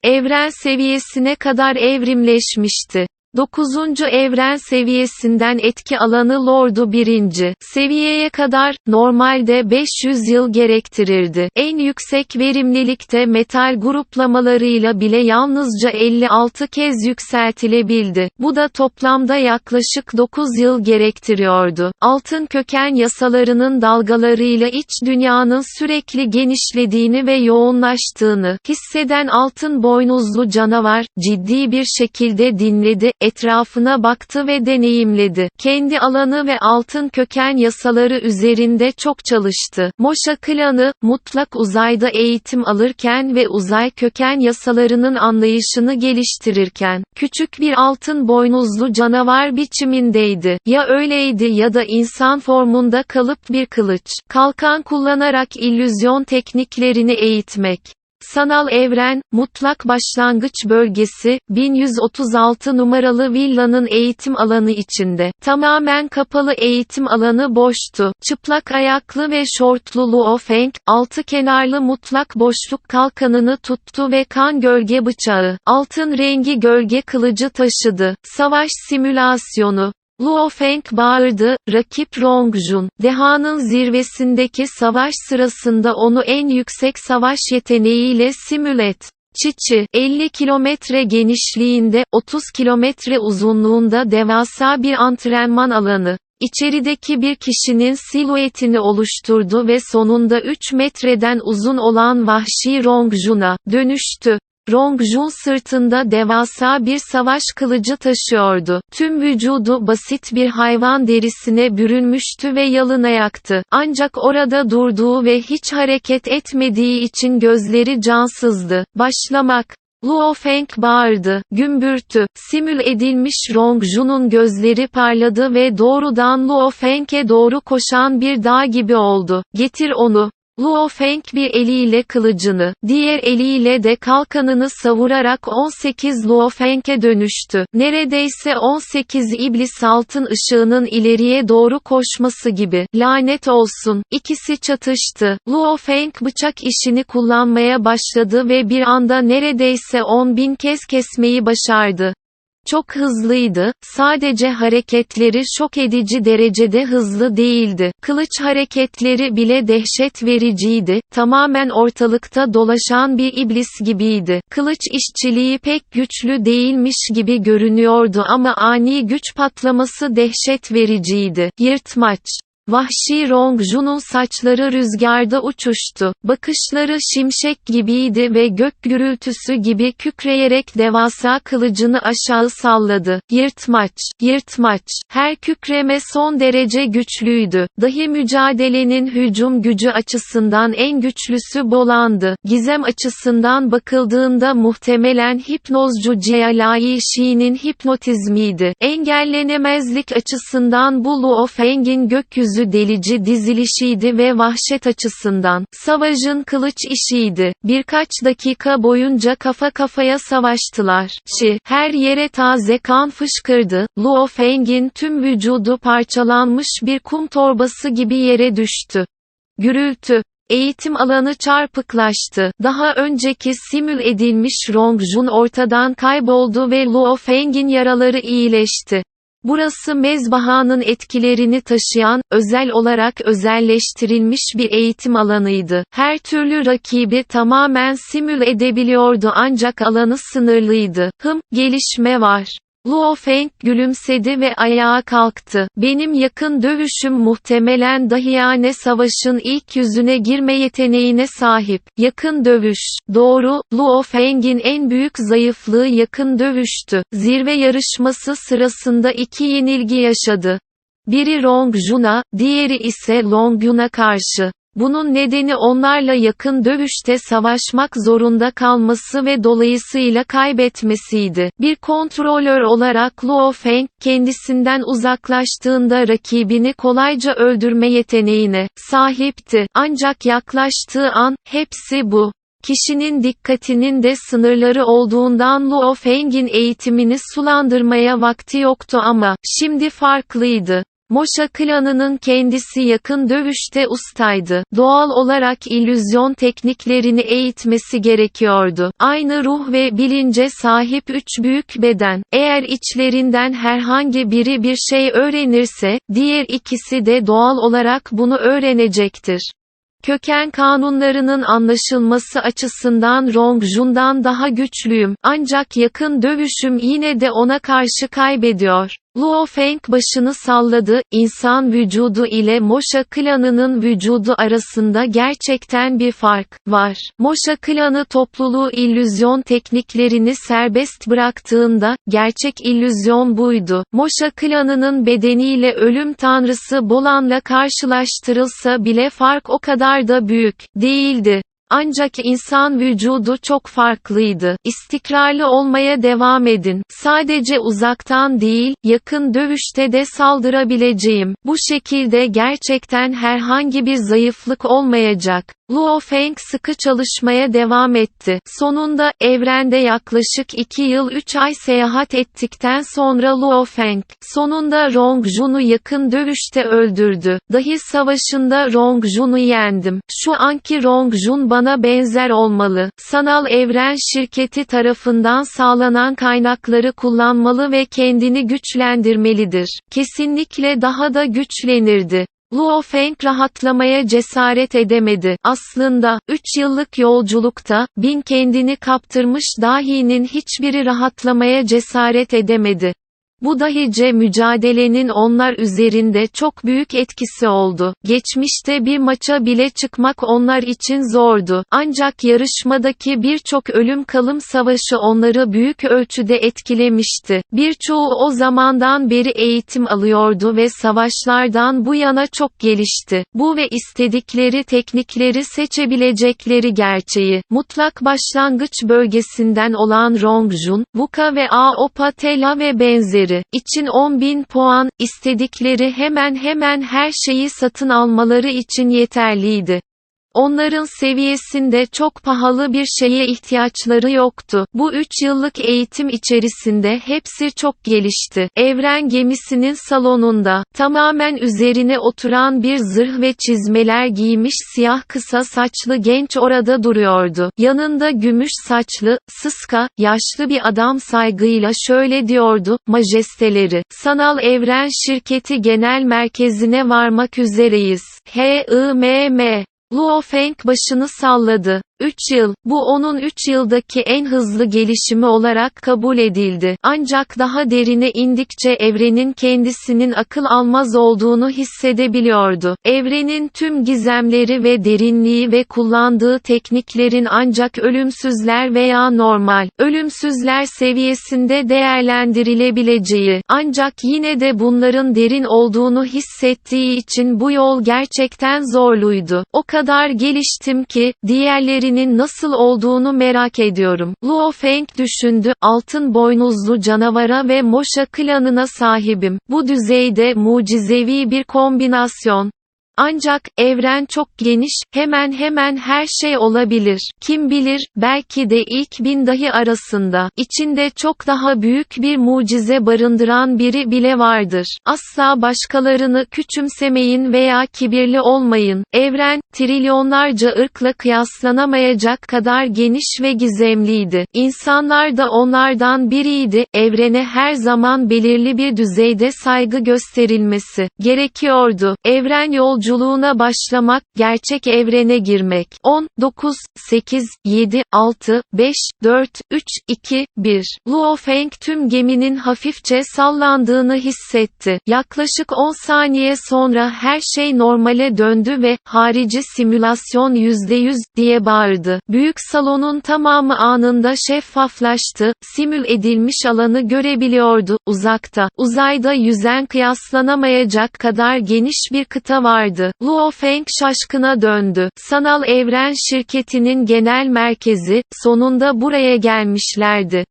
evren seviyesine kadar evrimleşmişti. 9. evren seviyesinden etki alanı Lord'u 1. seviyeye kadar, normalde 500 yıl gerektirirdi. En yüksek verimlilikte metal gruplamalarıyla bile yalnızca 56 kez yükseltilebildi. Bu da toplamda yaklaşık 9 yıl gerektiriyordu. Altın köken yasalarının dalgalarıyla iç dünyanın sürekli genişlediğini ve yoğunlaştığını hisseden altın boynuzlu canavar, ciddi bir şekilde dinledi, etrafına baktı ve deneyimledi. Kendi alanı ve altın köken yasaları üzerinde çok çalıştı. Moşa klanı, mutlak uzayda eğitim alırken ve uzay köken yasalarının anlayışını geliştirirken, küçük bir altın boynuzlu canavar biçimindeydi. Ya öyleydi ya da insan formunda kalıp bir kılıç, kalkan kullanarak illüzyon tekniklerini eğitmek. Sanal evren, mutlak başlangıç bölgesi, 1136 numaralı villanın eğitim alanı içinde. Tamamen kapalı eğitim alanı boştu. Çıplak ayaklı ve şortlu Luo Feng, altı kenarlı mutlak boşluk kalkanını tuttu ve kan gölge bıçağı, altın rengi gölge kılıcı taşıdı. Savaş simülasyonu. Luo Feng bağırdı, rakip Rongjun, dehanın zirvesindeki savaş sırasında onu en yüksek savaş yeteneğiyle simüle et. Çiçi, 50 kilometre genişliğinde, 30 kilometre uzunluğunda devasa bir antrenman alanı. İçerideki bir kişinin silüetini oluşturdu ve sonunda 3 metreden uzun olan vahşi Rongjun'a dönüştü. Rongjun sırtında devasa bir savaş kılıcı taşıyordu. Tüm vücudu basit bir hayvan derisine bürünmüştü ve yalınayaktı. Ancak orada durduğu ve hiç hareket etmediği için gözleri cansızdı. Başlamak. Luo Feng bağırdı, gümbürtü. Simül edilmiş Rongjun'un gözleri parladı ve doğrudan Luo Feng'e doğru koşan bir dağ gibi oldu. Getir onu. Luo Feng bir eliyle kılıcını, diğer eliyle de kalkanını savurarak 18 Luo Feng'e dönüştü. Neredeyse 18 iblis altın ışığının ileriye doğru koşması gibi. Lanet olsun. İkisi çatıştı. Luo Feng bıçak işini kullanmaya başladı ve bir anda neredeyse 10.000 kez kesmeyi başardı. Çok hızlıydı, sadece hareketleri şok edici derecede hızlı değildi. Kılıç hareketleri bile dehşet vericiydi, tamamen ortalıkta dolaşan bir iblis gibiydi. Kılıç işçiliği pek güçlü değilmiş gibi görünüyordu ama ani güç patlaması dehşet vericiydi. Yırtmaç. Vahşi Rongjun'un saçları rüzgarda uçuştu. Bakışları şimşek gibiydi ve gök gürültüsü gibi kükreyerek devasa kılıcını aşağı salladı. Yırtmaç, yırtmaç. Her kükreme son derece güçlüydü. Dahi mücadelenin hücum gücü açısından en güçlüsü Bolan'dı. Gizem açısından bakıldığında muhtemelen hipnozcu Jialai Shi'nin hipnotizmiydi. Engellenemezlik açısından bu Luo Feng'in gökyüzü delici dizilişiydi ve vahşet açısından savaşın kılıç işiydi. Birkaç dakika boyunca kafa kafaya savaştılar. Her yere taze kan fışkırdı. Luo Feng'in tüm vücudu parçalanmış bir kum torbası gibi yere düştü. Gürültü. Eğitim alanı çarpıklaştı. Daha önceki simül edilmiş Rongjun ortadan kayboldu ve Luo Feng'in yaraları iyileşti. Burası mezbahanın etkilerini taşıyan, özel olarak özelleştirilmiş bir eğitim alanıydı. Her türlü rakibi tamamen simüle edebiliyordu ancak alanı sınırlıydı. Gelişme var. Luo Feng gülümsedi ve ayağa kalktı. Benim yakın dövüşüm muhtemelen dahiyane savaşın ilk yüzüne girme yeteneğine sahip. Yakın dövüş. Doğru, Luo Feng'in en büyük zayıflığı yakın dövüştü. Zirve yarışması sırasında 2 yenilgi yaşadı. Biri Rongjun'a, diğeri ise Longyun'a karşı. Bunun nedeni onlarla yakın dövüşte savaşmak zorunda kalması ve dolayısıyla kaybetmesiydi. Bir kontrolör olarak Luo Feng, kendisinden uzaklaştığında rakibini kolayca öldürme yeteneğine sahipti. Ancak yaklaştığı an, hepsi bu. Kişinin dikkatinin de sınırları olduğundan Luo Feng'in eğitimini sulandırmaya vakti yoktu ama, şimdi farklıydı. Moşa klanının kendisi yakın dövüşte ustaydı. Doğal olarak illüzyon tekniklerini eğitmesi gerekiyordu. Aynı ruh ve bilince sahip üç büyük beden. Eğer içlerinden herhangi biri bir şey öğrenirse, diğer ikisi de doğal olarak bunu öğrenecektir. Köken kanunlarının anlaşılması açısından Rongjun'dan daha güçlüyüm, ancak yakın dövüşüm yine de ona karşı kaybediyor. Luo Feng başını salladı, insan vücudu ile Moşa klanının vücudu arasında gerçekten bir fark var. Moşa klanı topluluğu illüzyon tekniklerini serbest bıraktığında, gerçek illüzyon buydu. Moşa klanının bedeniyle ölüm tanrısı Bolan'la karşılaştırılsa bile fark o kadar da büyük değildi. Ancak insan vücudu çok farklıydı. İstikrarlı olmaya devam edin. Sadece uzaktan değil, yakın dövüşte de saldırabileceğim. Bu şekilde gerçekten herhangi bir zayıflık olmayacak. Luo Feng sıkı çalışmaya devam etti. Sonunda, evrende yaklaşık 2 yıl 3 ay seyahat ettikten sonra Luo Feng, sonunda Rongjun'u yakın dövüşte öldürdü. Dahi savaşında Rongjun'u yendim. Şu anki Rongjun bana benzer olmalı. Sanal evren şirketi tarafından sağlanan kaynakları kullanmalı ve kendini güçlendirmelidir. Kesinlikle daha da güçlenirdi. Luo Feng rahatlamaya cesaret edemedi. Aslında, 3 yıllık yolculukta, bin kendini kaptırmış dahinin hiçbiri rahatlamaya cesaret edemedi. Bu dahice mücadelenin onlar üzerinde çok büyük etkisi oldu. Geçmişte bir maça bile çıkmak onlar için zordu. Ancak yarışmadaki birçok ölüm kalım savaşı onları büyük ölçüde etkilemişti. Birçoğu o zamandan beri eğitim alıyordu ve savaşlardan bu yana çok gelişti. Bu ve istedikleri teknikleri seçebilecekleri gerçeği. Mutlak başlangıç bölgesinden olan Rongjun, Wuka ve Aopa Tela ve benzeri için 10.000 puan, istedikleri hemen hemen her şeyi satın almaları için yeterliydi. Onların seviyesinde çok pahalı bir şeye ihtiyaçları yoktu. Bu 3 yıllık eğitim içerisinde hepsi çok gelişti. Evren gemisinin salonunda, tamamen üzerine oturan bir zırh ve çizmeler giymiş siyah kısa saçlı genç orada duruyordu. Yanında gümüş saçlı, sıska, yaşlı bir adam saygıyla şöyle diyordu: "Majesteleri, sanal evren şirketi genel merkezine varmak üzereyiz. H.I.M.M." Luo Feng başını salladı. 3 yıl, bu onun 3 yıldaki en hızlı gelişimi olarak kabul edildi. Ancak daha derine indikçe evrenin kendisinin akıl almaz olduğunu hissedebiliyordu. Evrenin tüm gizemleri ve derinliği ve kullandığı tekniklerin ancak ölümsüzler veya normal, ölümsüzler seviyesinde değerlendirilebileceği, ancak yine de bunların derin olduğunu hissettiği için bu yol gerçekten zorluydu. O kadar geliştim ki, diğerleri nasıl olduğunu merak ediyorum. Luo Feng düşündü, altın boynuzlu canavara ve Moşa klanına sahibim. Bu düzeyde mucizevi bir kombinasyon. Ancak, evren çok geniş, hemen hemen her şey olabilir. Kim bilir, belki de ilk 1000 dahi arasında, içinde çok daha büyük bir mucize barındıran biri bile vardır. Asla başkalarını küçümsemeyin veya kibirli olmayın. Evren, trilyonlarca ırkla kıyaslanamayacak kadar geniş ve gizemliydi. İnsanlar da onlardan biriydi. Evrene her zaman belirli bir düzeyde saygı gösterilmesi gerekiyordu. Evren yolculuğuna başlamak, gerçek evrene girmek. 10, 9, 8, 7, 6, 5, 4, 3, 2, 1. Luo Feng tüm geminin hafifçe sallandığını hissetti. Yaklaşık 10 saniye sonra her şey normale döndü ve "Harici simülasyon %100" diye bağırdı. Büyük salonun tamamı anında şeffaflaştı. Simül edilmiş alanı görebiliyordu. Uzakta, uzayda yüzen kıyaslanamayacak kadar geniş bir kıta vardı. vardı. Luo Feng şaşkına döndü. Sanal evren şirketinin genel merkezi, sonunda buraya gelmişlerdi.